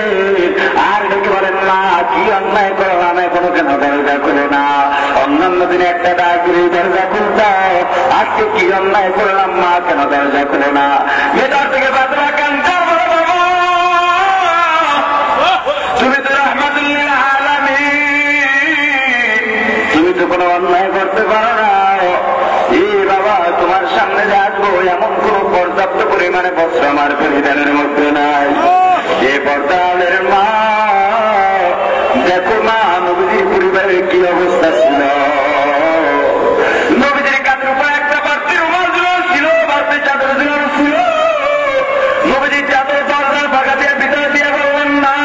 আর ডেকে বলেন, মা কি অন্যায় করলাম, এখনো কেন দরজা খুলে না? অন্যান্য দিনে একটা ডাক দিলে দরজা খুলতো, আজকে কি অন্যায় করলাম মা, কেন দরজা খুলে না? ভেতর থেকে ফাতেমা কান্দে, তুমি তো রাহমাতুল আলামিন, তুমি তো কোনো অন্যায় করতে পারো না। এই বাবা, তোমার সামনে যে আসবো এমন কোন পর্যাপ্ত পরিমাণে বস্ত্র আমার পরিধানের মধ্যে নাই। এ পর্দালের মা, দেখো মা, নবীজির পরিবারের কি অবস্থা ছিল। নবীজির কাঁধের উপর একটা বাড়তি রুমাল ছিল, বাড়তি চাদর ছিল। নবীজির চাদর দরজার ফাঁকা দিয়ে ভিতরে দিয়ে বললেন, না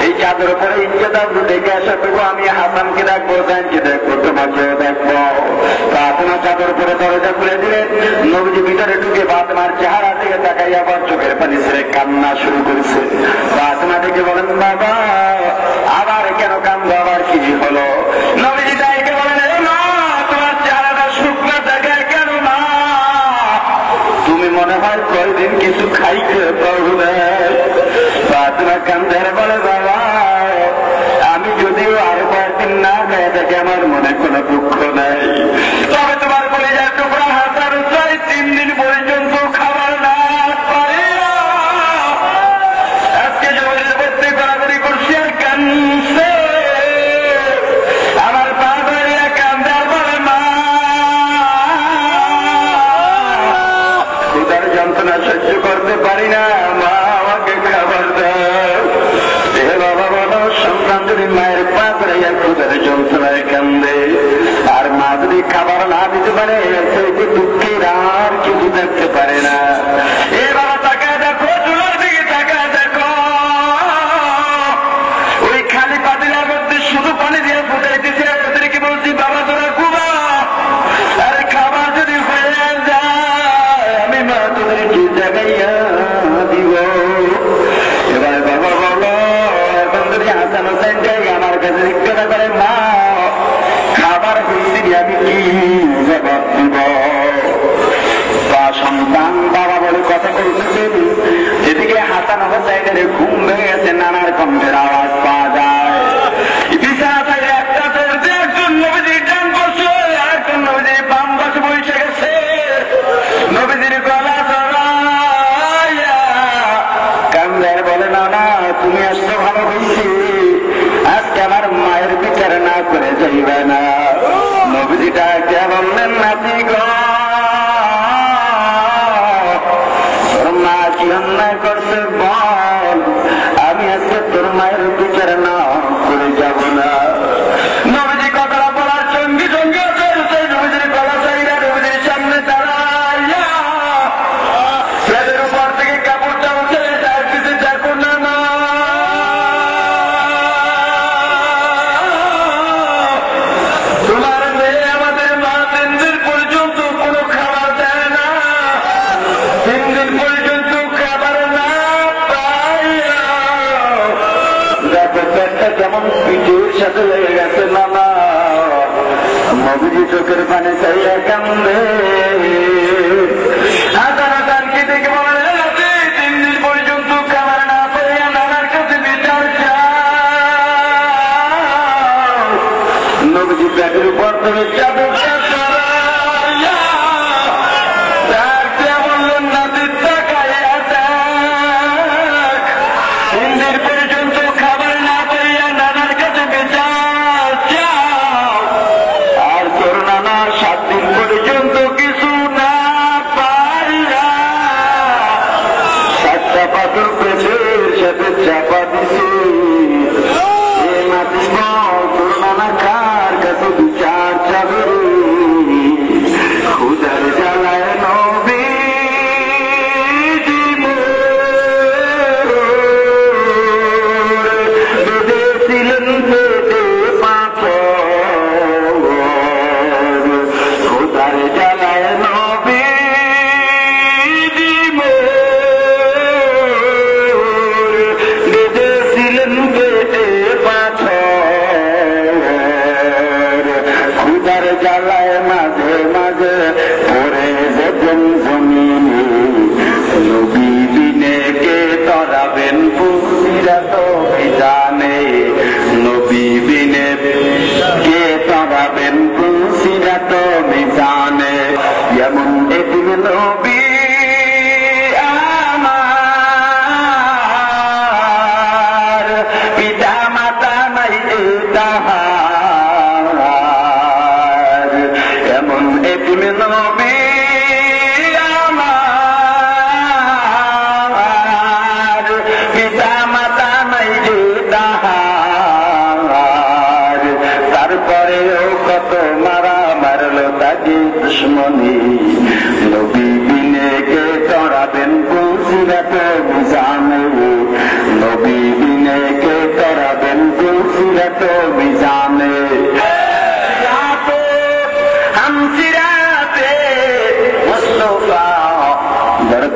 এই চাদর উপরে ইজ্জত দেখে আসা করবো, আমি হাসানকে দেখবো, জানকে দেখবো, তোমাকেও দেখবো। ফাতেমা চাদর পরে দরজা খুলে দিলেন। নবীজি ভিতরে ঢুকে ফাতেমার চেহারা থেকে তাকাই আবার চোখের পানি ছেড়ে কান্না শুরু করেছে। ফাতেমা থেকে বলেন, বাবা আবার কেন কান্দো, আবার কি হলো? নবীজি তাইকে বলেন, মা তোমার চেহারাটা শুকনো দেখায় কেন মা? তুমি মনে হয় কয়দিন কিছু খাইতে পারবে। ফাতেমা কান্দের বলে, বাবা আমি যদিও আরো কয়েকদিন না খাই থাকি আমার মনে কোনো দুঃখ নাই, তবে তোমার বলে যায় টুকরা হাতার চাই 3 দিন পর্যন্ত খাবার না পারে। আজকে জমির মধ্যে গড়াগড়ি করছি আর কান্দছে, আমার পা ধরিয়া কান্দে আর বলে, মা ক্ষুধার যন্ত্রণা সহ্য করতে পারি না, মা আমাকে খাবার দাও। হে বাবা বলো, সন্তান যদি মায়ের পা ধরিয়া ক্ষুধার যন্ত্রণায় কান্দে আর মা যদি খাবার না দিতে পারে, সেই দুঃখের আর কিছু দেখতে পারে না। এ বাবা তাকায় দেখো, চুলার দিকে তাকায় দেখো, ওই খালি পাতিলার মধ্যে শুধু পানি দিয়ে ফুটাইতেছে। ওদেরকে বলছি, বাবা তোরা ঘুমা, আর খাবার যদি হয়ে যায় আমি মা তোদেরকে জাগাইয়া দিব। এবার বাবা বলো, এখন যদি হাসান হোসেন যাই আমার কাছে জিজ্ঞাসা করে, মা খাবার হয়েছি আমি কি জবাব দিব? বা সন্তান বাবা বলে কথা বলতেছেন, এদিকে হাসান হোসেনের ঘুম ভেঙে গেছে, নানার কণ্ঠের আওয়াজ পাওয়া যায়। বিছানা থেকে একটা চলছে, একজন নবীজির ডান পাশে আরেকজন নবীজির বাম পাশে বসে গেছে। নবীজির গলা ধরাইয়া কান্দার বলে, না তুমি আসতে ভালো হয়েছি, আজকে আমার মায়ের বিচার না করে যাইবে না। নবীজিটা কে বললেন, নাতি গো তোর মা কি অন্যায় করছে বল, আমি আজকে তোর মায়ের বিচার না করে যাব না। নবীজি কথাটা বলার সঙ্গে সঙ্গে নবীজির গলা চাইরা নবীজির সামনে দাঁড়াইয়া উপর থেকে কাপড়টা উঠে তার পিছনে দেখো না, না তোমার মেয়ে আমাদের মা 3 দিন পর্যন্ত কোনো খাবার দেয় না, 3 দিন পর্যন্ত খাবার না পাইয়া দেখো পেটটা কেমন পিঠের সাথে লেগে গেছে। না নবীজি চোখের পানি চাইয়া কান্দে। হাসানকে দেখে বলে, 3 দিন পর্যন্ত খাবার না পাইয়া নানার কাছে বিচার চাও। নবীজি পেটের উপর থেকে চাদরটা সরাইয়া তাকে বললেন, নাতি তাকাইয়া দেখ, 3 দিন পর্যন্ত খাবার না পাইয়া নানার কাছে বিচার চাও, আর তোর নানা 7 দিন পর্যন্ত কিছু না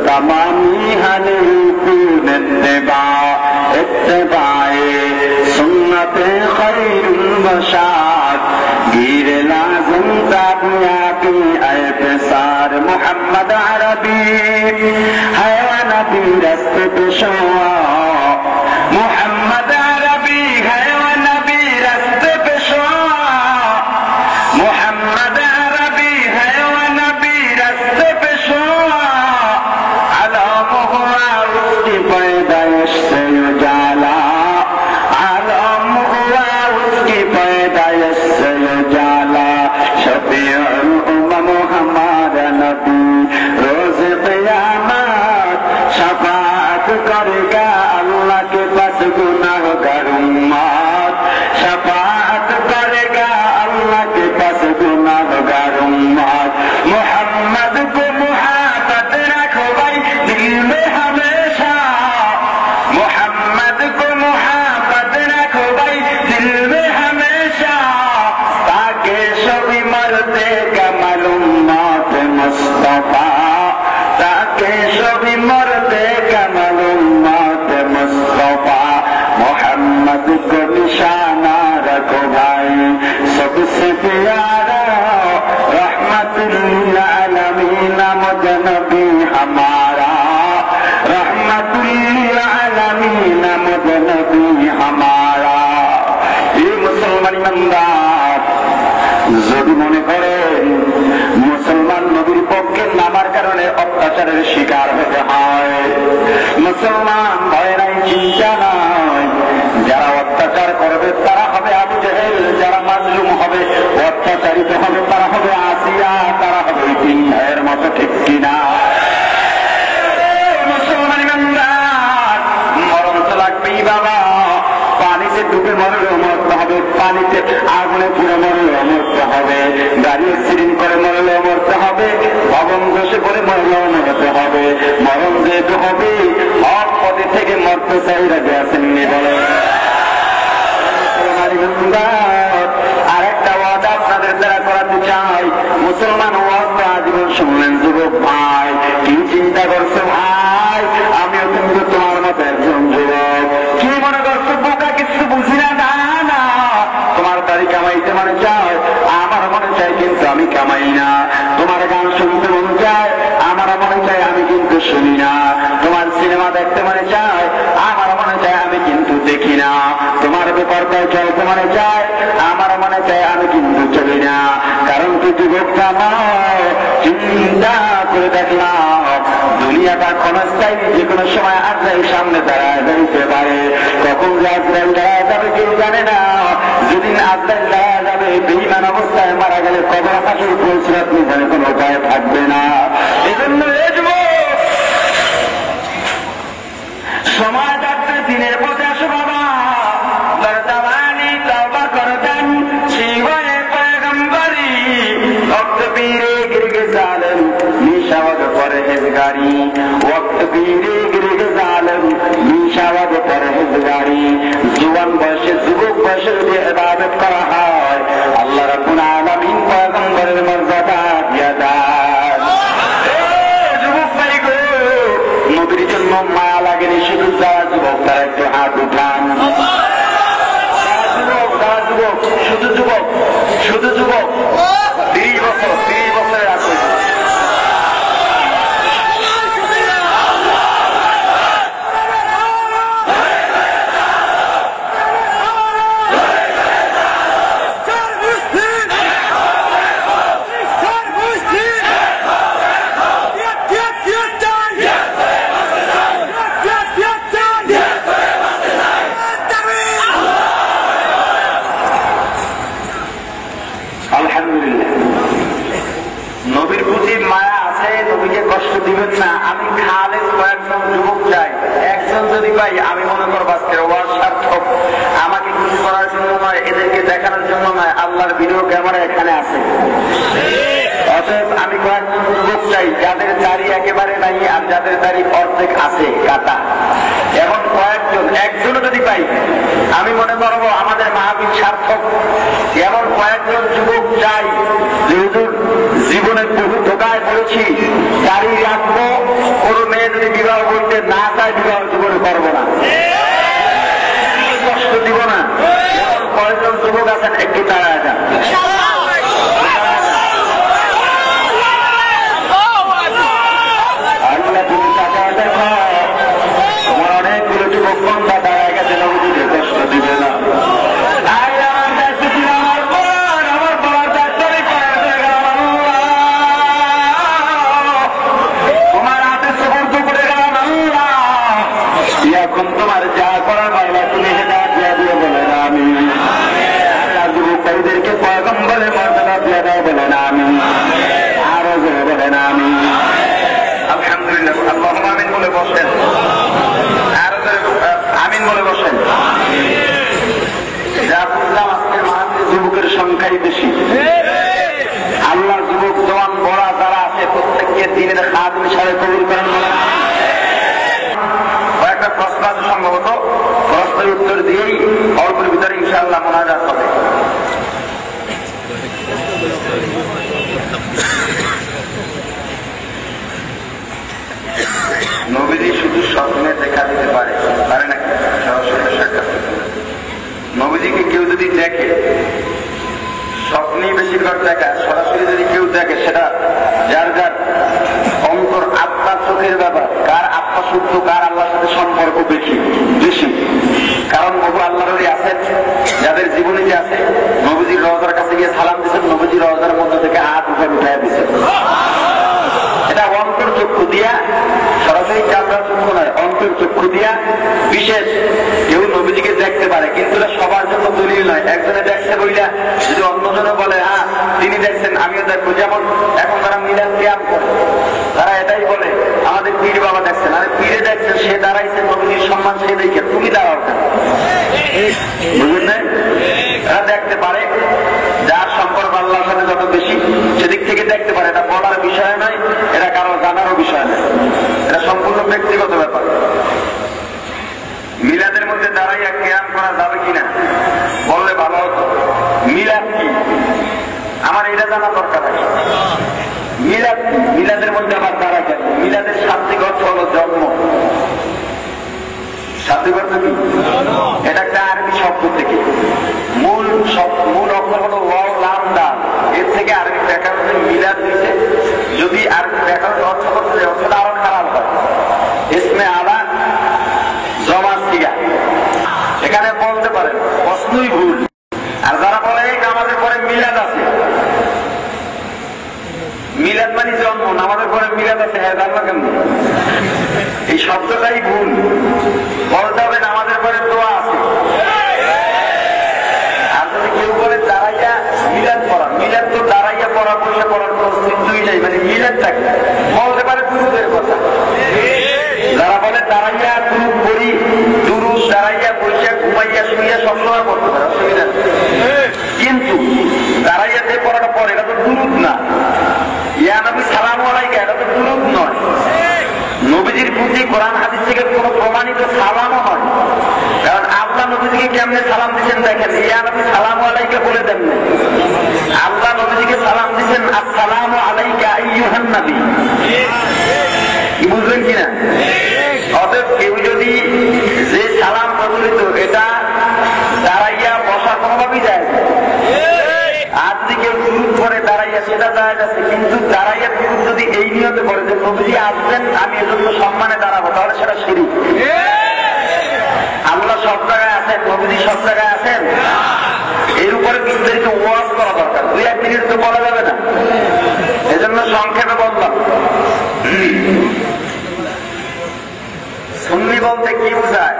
तमामी हनीफुन इत्तिबाए सुन्नते खैरुल बशार गिर लाज़िम ताबियाती ऐ पेसार मोहम्मद अरबी है नबी रस्ते पेशवा मोहम्मद अरबी है नबी रस्ते पेशवा मोहम्मद अरबी है नबी रस्ते पेशवा आलम हुआ उसकी पैदाइश से उजाला आलम हुआ उसकी पैदाइश से उजाला शफीउल उम्म हमारा नबी रोज क़यामत शफाअत करेगा अल्लाह के पास गुनाहगार उम्मत शफाअत करेगा अल्लाह के पास गुनाहगार उम्मत मोहम्मद को मुहब्बत रखो भाई दिल में हमेशा मोहम्मद को मुहब्बत रखो भाई दिल में हमेशा ताकि सभी मरते का मालूम मौत मुस्तफा ताकि सभी मरते का मालूम मौत मुस्तफा मोहम्मद को निशाना रखो भाई सबसे प्यारा रहमतुल लिल आलमीन मुझे नबी हमारा रहमतुल लिल आलमीन मुझे नबी हमारा ये मुसलमान ईमानदार যদি মনে করেন মুসলমান নবীর পক্ষে নামার কারণে অত্যাচারের শিকার হতে হয় মুসলমান ভয় নাই চিন্তা নাই যারা অত্যাচার করবে তারা হবে আবু জেহেল যারা মাজলুম হবে অত্যাচারিত হবে তারা হবে আসিয়া তারা হবে তিন ভাইয়ের মতো ঠিক কিনা মুসলমান ইমানদার মরণ তো লাগবেই বাবা পানিতে ডুবে মরলেও মরতে হবে পানিতে আগুনে পুড়ে মরলেও মরতে হবে গাড়ি অ্যাক্সিডেন্ট করে মরলেও মরতে হবে ভবন ধসে পড়ে মরলেও মরতে হবে মরণ যেহেতু হবে হক পদে থেকে মরতে চাই রাজা আসেননি বলে আর একটা ওয়াদা আপনাদের দ্বারা করাতে চাই মুসলমান ওয়াদা আজীবন শুনলেন যুবক ভাই কি চিন্তা করছো ভাই আমিও কিন্তু তোমার মতো একজন যুবক কি মনে করছো বোকা কিছু বুঝি না না তোমার দাড়ি কামাইতে মনে চায় আমার মনে চায় কিন্তু আমি কামাই না তোমার গান শুনতে মনে চায় আমার মনে চায় আমি কিন্তু শুনি না তোমার সিনেমা দেখতে মনে চায় আমার মনে চায় আমি কিন্তু দেখি না তোমার বেপরদায় চলতে মনে চায় আমার মনে চায় আমি কিন্তু চলি না কারণ তুই যুবকটা নয় চিন্তা করে দেখলাম দুনিয়াটা ক্ষণস্থায়ী যে কোনো সময় আজরাইল সামনে দাঁড়ায় যাইতে পারে কখন যে আজরাইল দাঁড়ায় যাবে কেউ জানে না যেদিন আজরাইল দাঁড়ায় যাবে বেঈমান অবস্থায় মারা গেলে কবর হাসর ফুলসিরাত নিজানে কোনো উপায় থাকবে না এই জন্য সময় থাকতে দিনের পথে আসো বাবা বর্তমানি তওবা করতেন শিবয়ে পয়গম্বরি वक्त पीरे गिरग जालम निशावद परहेजगारी वक्त पीरे गिरग जालम निशावद परहेजगारी जुवान बयसे যুবক বয়সে যদি ইবাদত করা হয় আল্লাহ রাব্বুল আলামিন পয়গম্বরের মর্যাদা দিয়া দেন যুবক ভাই গো নবীর জন্য মায়া লাগেনি শুধু যারা যুবক তারা একটু হাত উঠান যুবক শুধু যুবক শুধু যুবক 30 বছরের আছে নবীর প্রতি মায়া আছে নবীকে কষ্ট দিবেন না আমি খালেদ কয়েকজন যুবক চাই একজন যদি পাই আমি মনে করব আজকের ওয়াজ সার্থক আমাকে খুশি করার জন্য নয় এদেরকে দেখানোর জন্য নয় আল্লাহর ভিডিও ক্যামেরা এখানে আছে অতএব আমি কয়েকজন যুবক চাই যাদের দাড়ি একেবারে নাই আর যাদের দাড়ি অর্ধেক আছে কাটা এমন কয়েকজন একজনও যদি পাই আমি মনে করবো আমাদের মাহফিল সার্থক এমন কয়েকজন যুবক চাই যে হুজুর জীবনের বহু ধোকায় পড়েছি দাড়ি রাখবো কোনো মেয়ে যদি না চায় বিবাহ জীবনে করবো না, কষ্ট দিব না। কয়েকজন যুবক আছেন একটু দাঁড়ায় যান। তোমার অনেকগুলো যুবক বন্ধা দাঁড়ায় গেছে, নবীজিকে কষ্ট দিবে না। এখন তোমার যা করার বাইরে তুমি সেটা দিয়া দিয়ে বলে না আমি। যুবক ভাইদেরকে পয়গম্বরের মর্যাদা দিয়ে দেয় বলে না আমি, আরো জোরে বলে না আমি। আলহামদুলিল্লাহ, আল্লাহুম্মা আমিন বলে বসেন, আরো জোরে আমিন বলে বসেন। যা বুঝলাম আজকে মাহফিলে যুবকের সংখ্যাই বেশি। আল্লাহ যুবক জওয়ান বড়া যারা আছে প্রত্যেককে দিনের খাদিম হিসাবে কবুল করেন। কয়েকটা প্রশ্ন আছে সম্ভবত, প্রশ্নের উত্তর দিয়েই অল্পের ভিতরে ইনশাআল্লাহ মোনাজাত হবে। নবীজি শুধু স্বপ্নে দেখা দিতে পারে নাকি সরাসরি সাক্ষাৎ? নবীজিকে কেউ যদি দেখে, স্বপ্নেই বেশিরভাগ দেখা, সরাসরি যদি কেউ দেখে সেটা যার যার অন্তর আত্মার চোখের ব্যাপার। কার আত্মা শুদ্ধ, কার আল্লাহর সাথে সম্পর্ক বেশি। কারণ নবী আল্লাহরই আছেন, যাদের জীবনীতে আছে নবীজির রওজার কাছে গিয়ে সালাম দিচ্ছেন, নবীজির রওজার মধ্যে থেকে হাত উপরে উঠাইয়া দিচ্ছেন। এটা অন্তর চক্ষু দিয়া, সরাসরি চামড়া চক্ষু নয়, অন্তর চক্ষু দিয়া বিশেষ কেউ নবীজিকে দেখতে পারে। কিন্তু এটা সবার জন্য দলিল নয়। একজনে দেখছে বইলা যদি অন্যজনে বলে হ্যাঁ তিনি দেখছেন আমিও দেখবো। যেমন এখন তারা মিলাদ কিয়াম করে, তারা এটাই বলে আমাদের পীর বাবা দেখছেন, আরে পীরে দেখছেন, সে দাঁড়াইছেন, নবীজির সম্মান সে দেখে, তুমি দাঁড়াও কেন? বুঝলেন না? এরা দেখতে পারে, যার সম্পর্ক আল্লাহর সাথে যত বেশি সেদিক থেকে দেখতে পারে। এটা বলার বিষয় নয়, এটা কারো জানারও বিষয় নয়, এটা সম্পূর্ণ ব্যক্তিগত ব্যাপার। মিলাদের মধ্যে দাঁড়াইয়া কিয়াম করা যাবে কিনা বললে ভালো হতো। মিলাদ কি আমার এটা জানা দরকার আছে। মিলাদ কি? মিলাদের মধ্যে আবার দাঁড়ায় কেন? মিলাদের শাব্দিক অর্থ হলো জন্ম। শাব্দিক অর্থ কি? এটা একটা আরবি শব্দ থেকে, মূল অক্ষর হলো ওয়াও লাম দাল। এর থেকে আরবি ব্যাকরণে মিলাদ দিচ্ছে। যদি আরবি ব্যাকরণের অর্থ করতে যায় অর্থটা আরো খারাপ হয়। ইসমে আলা জমা সিগা, এখানে বলতে পারেন প্রশ্নই ভুল। আর যারা বলে আমাদের পরে মিলাদ আছে, মিলাদ মানে জন্ম, আমাদের পরে মিলাদ আছে, হ্যাঁ জানবা কেমন? এই শব্দটাই ভুল। বলতে হবে আমাদের পরে দোয়া আছে। আর যদি কেউ বলে দাঁড়াইয়া মিলাদ পড়া, মিলাদ তো দাঁড়াইয়া পড়া, বসে পড়ার কোনো অস্তিত্বই নেই। মানে মিলাদ থাকে বলতে পারে দুরুদের কথা। যারা বলে দাঁড়াইয়া দুরুদ পড়ি, দুরুদ দাঁড়াইয়া বসে ঘুমাইয়া শুইয়া সবসময় পড়তে পারে, অসুবিধা নেই। কিন্তু দাঁড়াইয়া যে পড়াটা পড়ে এটা তো দুরুদ না। ইয়া নবী সালামু আলাইকা, এটা তো দুরুদ নয়। নবীজির প্রতি কোরআন হাদিস থেকে কোন প্রমাণিত সালামও নয়। কারণ আল্লাহ নবীজিকে কেমনে সালাম দিচ্ছেন দেখেন, ইয়া নবী সালামু আলাইকা বলে দেন না। আল্লাহ নবীজিকে সালাম দিচ্ছেন আসসালামু আলাইকা আইয়ুহান নবী। কি বুঝলেন কিনা? অতএব কেউ যদি যে সালাম প্রচলিত এটা দাঁড়াইয়া বসা কোনোভাবেই যায়, আর যদি কেউ দুরুদ পড়ে দাঁড়াইয়া সেটা দাঁড়ায় যাচ্ছে। কিন্তু দাঁড়াইয়া দুরুদ যদি এই নিয়তে পড়ে যে নবীজি আসবেন আমি এজন্য সম্মানে দাঁড়াবো, তাহলে সেটা শিরক। আল্লাহ সব জায়গায় আছেন, নবীজি সব জায়গায় আছেন, এর উপরে বিস্তারিত ওয়াজ করা দরকার। 2-1 মিনিট তো বলা যাবে না, এজন্য সংক্ষেপে বললাম। সুন্নি বলতে কি বোঝায়,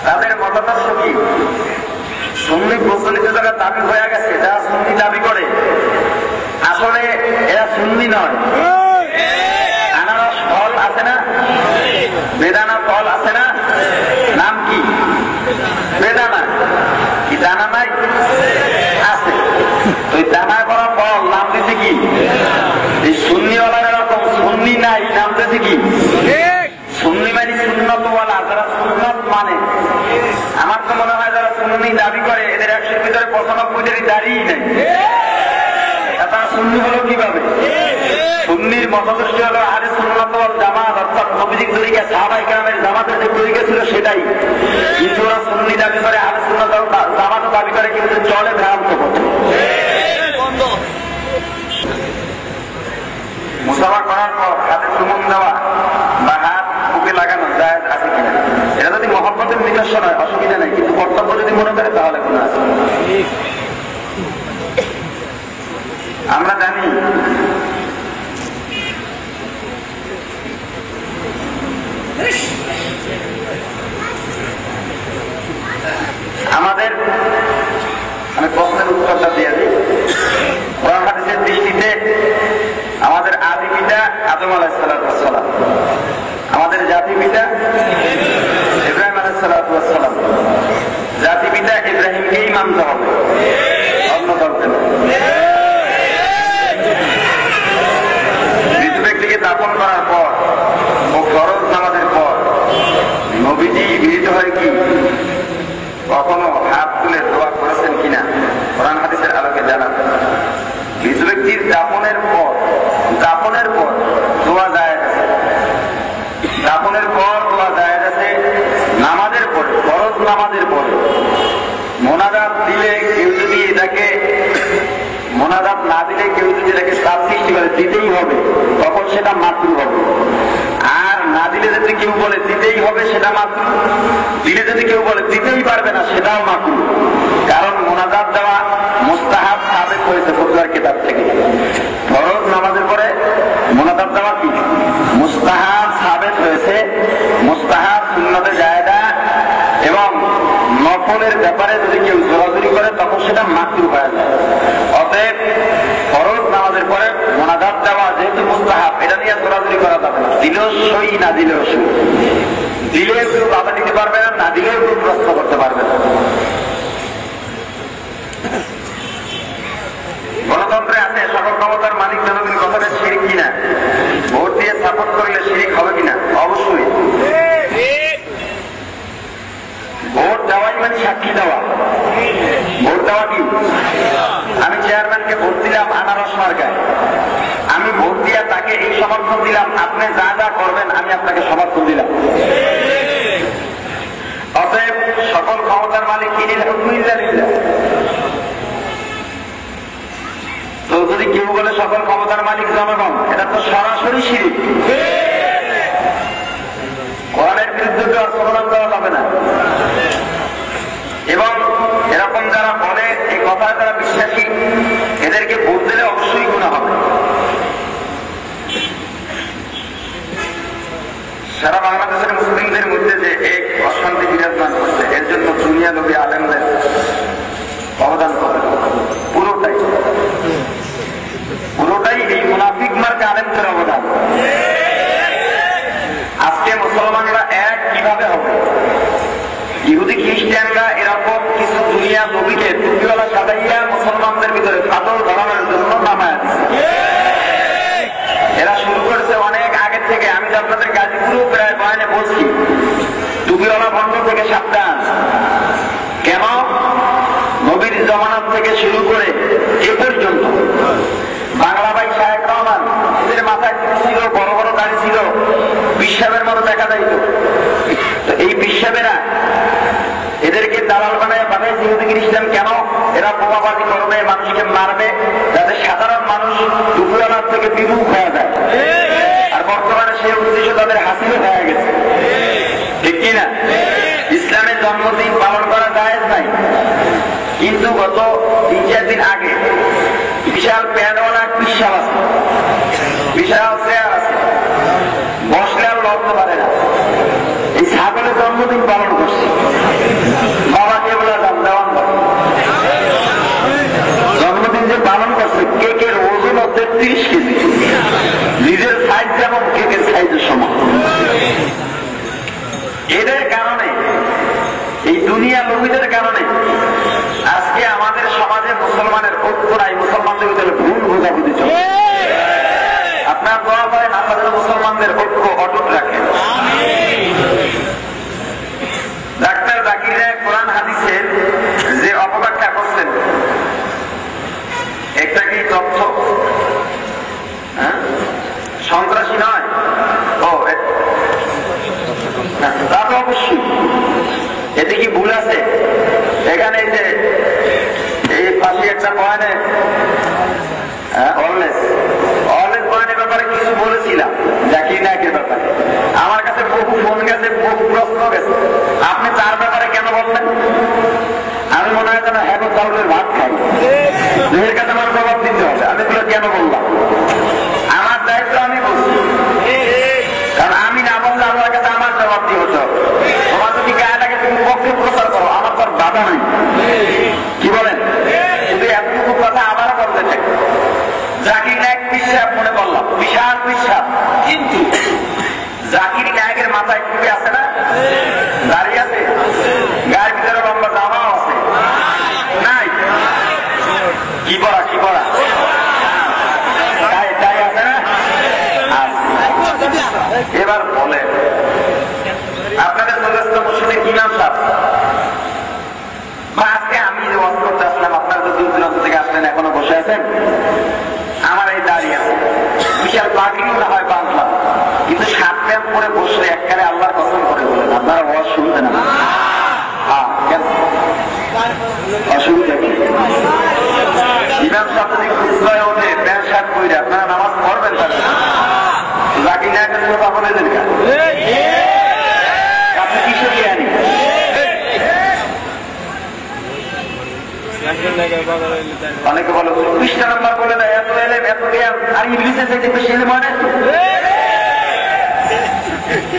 তাদের মতাদর্শ কি? সুন্নি প্রচলিত জায়গা দাবি হয়ে গেছে, যারা সুন্নি দাবি করে আসলে এরা সুন্নি নয়। আনারস ফল আছে না, বেদানা ফল আছে না, নাম কি? বেদানা। কি দানা নাই? আছে। ওই দানা করা ফল নাম দিতে কি? এই সুন্নিওয়ালার এরকম সুন্নি নাই, নাম দিতে কি? সুন্নি মানে সুন্নতওয়ালা, যারা সুন্নত মানে। আমার তো মনে হয় যারা সুন্নি দাবি করে এদের 100-র ভিতরে 95-টারই দাঁড়িয়ে নেই। তারা সুন্নি হলো কিভাবে? সুন্নির মতাদর্শ হলো আহলে সুন্নাত ওয়াল জামাত, অর্থাৎ নবীজির তরিকা সাহাবায়ে কেরামের জামাতের যে তরিকা ছিল সেটাই, কিন্তু ওরা সুন্নি দাবি করে, আহলে সুন্নাত ওয়াল জামাত দাবি করে, কিন্তু চলে ভ্রান্ত পথে। মুসাফা করার পর হাতে চুমুক দেওয়া বা হাত বুকে লাগানো জায়েজ আছে কিনা, এটা যদি মহব্বতের নিদর্শন হয় অসুবিধা নেই, কিন্তু কর্তব্য যদি মনে করে তাহলে গুনাহ আছে। আমরা জানি আমাদের, আমি প্রশ্নের উত্তরটা দিয়ে দিই। কোরআন হাদিসের দৃষ্টিতে আমাদের আদি পিতা আদম আলাইহিস সালাম, আমাদের জাতি পিতা ইব্রাহিম আলাইহিস সালাম, জাতি পিতা ইব্রাহিমকেই মানতে হবে, অন্য কাউকে না। মৃত ব্যক্তিকে দাফন করার পর ও ফরজ নামাজের পর নবীজি মিলিত হয় কি কখনো হাত তুলে দোয়া করেছেন কিনা কোরআন হাদিসের আলোকে জানাবেন। মৃত ব্যক্তির দাফনের পর দোয়া জায়েজ আছে, দাফনের পর দোয়া জায়েজ আছে। নামাজের পরে, ফরজ নামাজের পরে মোনাজাত দিলে কেউ যদি এটাকে, মোনাজাত না দিলে কেউ যদি এটাকে চাপ সৃষ্টি করে দিতেই হবে, তখন সেটা মাকরুহ হবে। আর না দিলে যদি কেউ বলে দিতেই হবে সেটা মাকরুহ, দিলে যদি কেউ বলে দিতেই পারবে না সেটাও মাকরুহ। কারণ মোনাজাত দেওয়া মুস্তাহাব সাবেত হয়েছে ফতোয়ার কিতাব থেকে। ফরজ নামাজের পরে মোনাজাত দেওয়া কি মুস্তাহাব সাবেত হয়েছে, মুস্তাহাব সুন্নতে জায়েদা, এবং নফলের ব্যাপারে যদি কেউ জোরাজুরি করে তখন সেটা মাকরুহ হয়ে যায়। অতএব ফরজ নামাজের পরে মোনাজাত দেওয়া যেহেতু মুস্তাহাব, এটা নিয়ে জোরাজুরি করা যাবে না। দিলেও সই, না দিলেও সই, দিলেও কেউ বাধা দিতে পারবে না, না দিলেও কেউ প্রশ্ন করতে পারবে না। গণতন্ত্রে আছে সকল ক্ষমতার মালিক জনগণ, কথাটা শিরিক কিনা? ভোট দিয়ে সাপোর্ট করলে শিরিক হবে কিনা? অবশ্যই। ভোট দেওয়াই মানে সাক্ষী দেওয়া। ভোট দেওয়া কি? আমি চেয়ারম্যানকে ভোট দিলাম আনারস মার্কায়, আমি ভোট দিয়া তাকে এই সমর্থন দিলাম, আপনি যা যা করবেন আমি আপনাকে সমর্থন দিলাম। অতএব সকল ক্ষমতার মালিক ইনিল হুকমু ইল্লা লিল্লাহ। তো যদি কেউ বলে সকল ক্ষমতার মালিক জনগণ, এটা তো সরাসরি শিরিক। কোরআনের বিরুদ্ধে তো আর স্লোগান দেওয়া যাবে না। এবং এরকম যারা বলে, এই কথা যারা বিশ্বাসী, এদেরকে ভোট দিলে অবশ্যই গুনাহ হবে। সারা বাংলাদেশের মুসলিমদের মধ্যে যে এক অশান্তি বিরাজমান করছে, এর জন্য দুনিয়া নবী আলেমদের অবদান করে। পুরোটাই এই মুনাফিক মার্কা আলেমদের অবদান। আজকে মুসলমানরা এক কিভাবে হবে? ইহুদি খ্রিস্টানরা এরকম কিছু দুনিয়া নবীকে টুপিওয়ালা সাজাইয়া মুসলমানদের ভিতরে ফাটল ধরানোর জন্য নামায়া দিচ্ছে। এরা শুরু করেছে অনেক আগের থেকে। আমি তো আপনাদের গাজীপুরেও প্রায় বয়ানে বলছি, টুপিওয়ালা বন্ধ থেকে সাবধান। কেন? নবীর জমানাত থেকে শুরু করে এ পর্যন্ত বাংলা ভাই শায়েখ রহমান, এদের মাথায় ছিল, বড় বড় দাড়ি ছিল, বিশ্বাবের মতো দেখা যাইত। তো এই বিশ্বাবেরা এদেরকে দালাল পাঠাইছে ইহুদি খ্রিস্টান। কেন? এরা বোমাবাজি করবে, মানুষকে মারবে, যাতে সাধারণ মানুষ টুপিওয়ালার থেকে বিমুখ হয়ে যায়। আর বর্তমানে সেই উদ্দেশ্য তাদের হাসিল হয়ে গেছে, ঠিক কিনা? ইসলামের জন্মদিন পালন করা জায়েজ নাই, কিন্তু গত 3-4 দিন আগে বিশাল প্যাডওয়ালা বিশাল আছে, বিশাল চেয়ার আছে, বসলে আর লড়তে পারে না। এই ছাগলের জন্মদিন পালন করছে, বাবাকে বলে দেওয়ান জন্মদিন যে পালন করছে, কেকের ওজন 33 কেজি, নিজের সাইজ যেমন কেকের সাইজের সমান। এদের কারণে, এই দুনিয়া লোকদের কারণে আজকে আমাদের সমাজে মুসলমানের ঐক্য নাই, মুসলমানদের ভিতরে ভুল বোঝাবুঝি চলে। আপনার দোয়া করেন আমাদের মুসলমানদের ঐক্য অটুট রাখেন। ডাক্তার জাকির নায়েক কোরআন হাদিসের যে অপব্যাখ্যা করছেন, একটা কি তথ্য সন্ত্রাসী নয়? ও আছে এখানে এই যে এই পাশে একটা বয়ানে অলওয়েজ বয়ানের ব্যাপারে কিছু বলেছিলাম জাকির নায়কের ব্যাপারে। আমার কাছে বহু ফোন গেছে, বহু প্রশ্ন গেছে, আপনি তার ব্যাপারে কেন বললেন? আমি মনে হয় যেন এখন চাউলের ভাত খাই, এর কাছে আমার জবাব দিতে হবে। আমি এগুলো কেন বললাম? আমার দায়িত্ব আমি বলছি, কারণ আমি না বললে আমার কাছে আমার জবাব দিয়ে হতে হবে। তোমার যদি গায়ে লাগে তুমি পক্ষে প্রচার করো, আমার তো আর বাধা নেই। কি বলেন? কিন্তু এতটুকু কথা আবারও বলতে চাই, জাকির নায়ক পিসাব মনে করলাম, বিশাল পিসাব, কিন্তু জাকির নায়কের মাথায় টুপি আছে না, দাঁড়িয়ে আছে, গায়ের ভিতরে লম্বা জামাও আছে নাই, কি পড়া তাই আছে না? এবার বলে আপনাদের সদস্য মুসলিম ইমাম সাহেব, আজকে আমি যে ওয়াজ করতে আসলাম, আপনারা তো দূর দূরান্ত থেকে আসলেন, এখনো বসে আছেন, আমার এই দাঁড়িয়ে আছে, বিশাল পাগড়িও না হয় বাঁধলাম, কিন্তু সাত প্যান্ট পরে বসলে এককালে আল্লাহর কসম করে বলেন আপনারা ওয়াজ শুনতেন না? কেন অসুবিধা কি? ইমাম সাহেব যদি খুচরায় ওঠে প্যান্ট শার্ট পরে আপনারা নামাজ পড়বেন তাদের জাকির নায়কের কথা বলে দেন কেন? আপনি কিসে দিয়ে আনি? অনেকে বলো 20টা নাম্বার বলে দেয়, এত এলেম এত জ্ঞান, আর ইংলিশে চাইতে বেশি এলেম হয় না?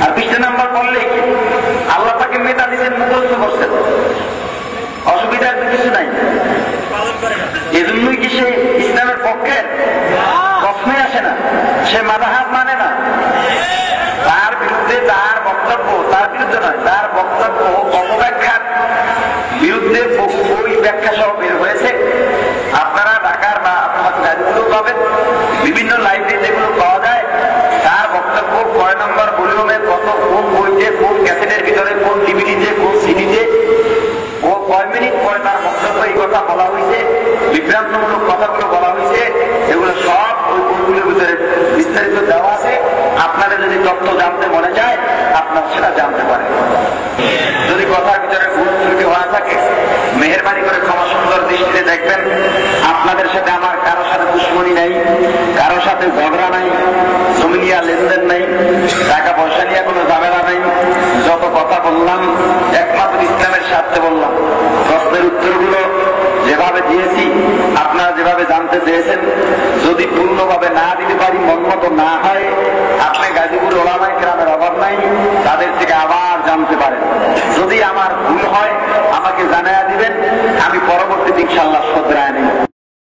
আর 20টা নাম্বার বললে আল্লাহ তাকে মেধা দিচ্ছেন, মুখস্থ করছেন, অসুবিধার কিছু নাই। এজন্যই কি সে ইসলামের পক্ষের প্রশ্নে আসে না, সে মাযহাব মানে না, তার বিরুদ্ধে তার বক্তব্য, তার বিরুদ্ধে নয়, তার বক্তব্য অপব্যাখ্যার বিরুদ্ধে বহু বই ব্যাখ্যা সহ বের হয়েছে। আপনারা ঢাকার বা আপনার গাড়িগুলো পাবেন, বিভিন্ন লাইব্রেরি যেগুলো পাওয়া যায়, তার বক্তব্য কয় নম্বর ভলিউমে কত, কোন বইতে, কোন ক্যাসেটের ভিতরে, কোন ডিভিডিতে, কোন সিডিতে, ও কয় মিনিট পরে তার বক্তব্য এই কথা বলা হয়েছে, বিভ্রান্তমূলক কথাগুলো বলা হয়েছে, এগুলো সব ওই বইগুলোর ভিতরে বিস্তারিত দেওয়া আছে। আপনাদের যদি তথ্য জানতে মনে যায় আপনারা সেটা জানতে পারেন। যদি কথার ভিতরে ভুল ত্রুটি হয়ে থাকে মেহেরবানি করে ক্ষমা সুন্দর দৃষ্টিতে দেখবেন। আপনাদের সাথে আমার কারো সাথে দুশ্মনী নাই, কারো সাথে ঝগড়া নাই, জমি নিয়ে লেনদেন নাই, টাকা পয়সা নিয়ে কোনো ঝামেলা নাই। যত কথা বললাম একমাত্র ইসলামের স্বার্থে বললাম। প্রশ্নের উত্তরগুলো যেভাবে দিয়েছি আপনারা যেভাবে জানতে চেয়েছেন, যদি পূর্ণভাবে না দিতে পারি, মন মতো না হয়, আপনি গাজীপুর ওলামায়ে কেরামের অভাব নাই, তাদের থেকে আবার জানতে পারেন। যদি আমার ভুল হয় আমাকে জানাইয়া দিবেন, আমি পরবর্তীতে ইনশাআল্লাহ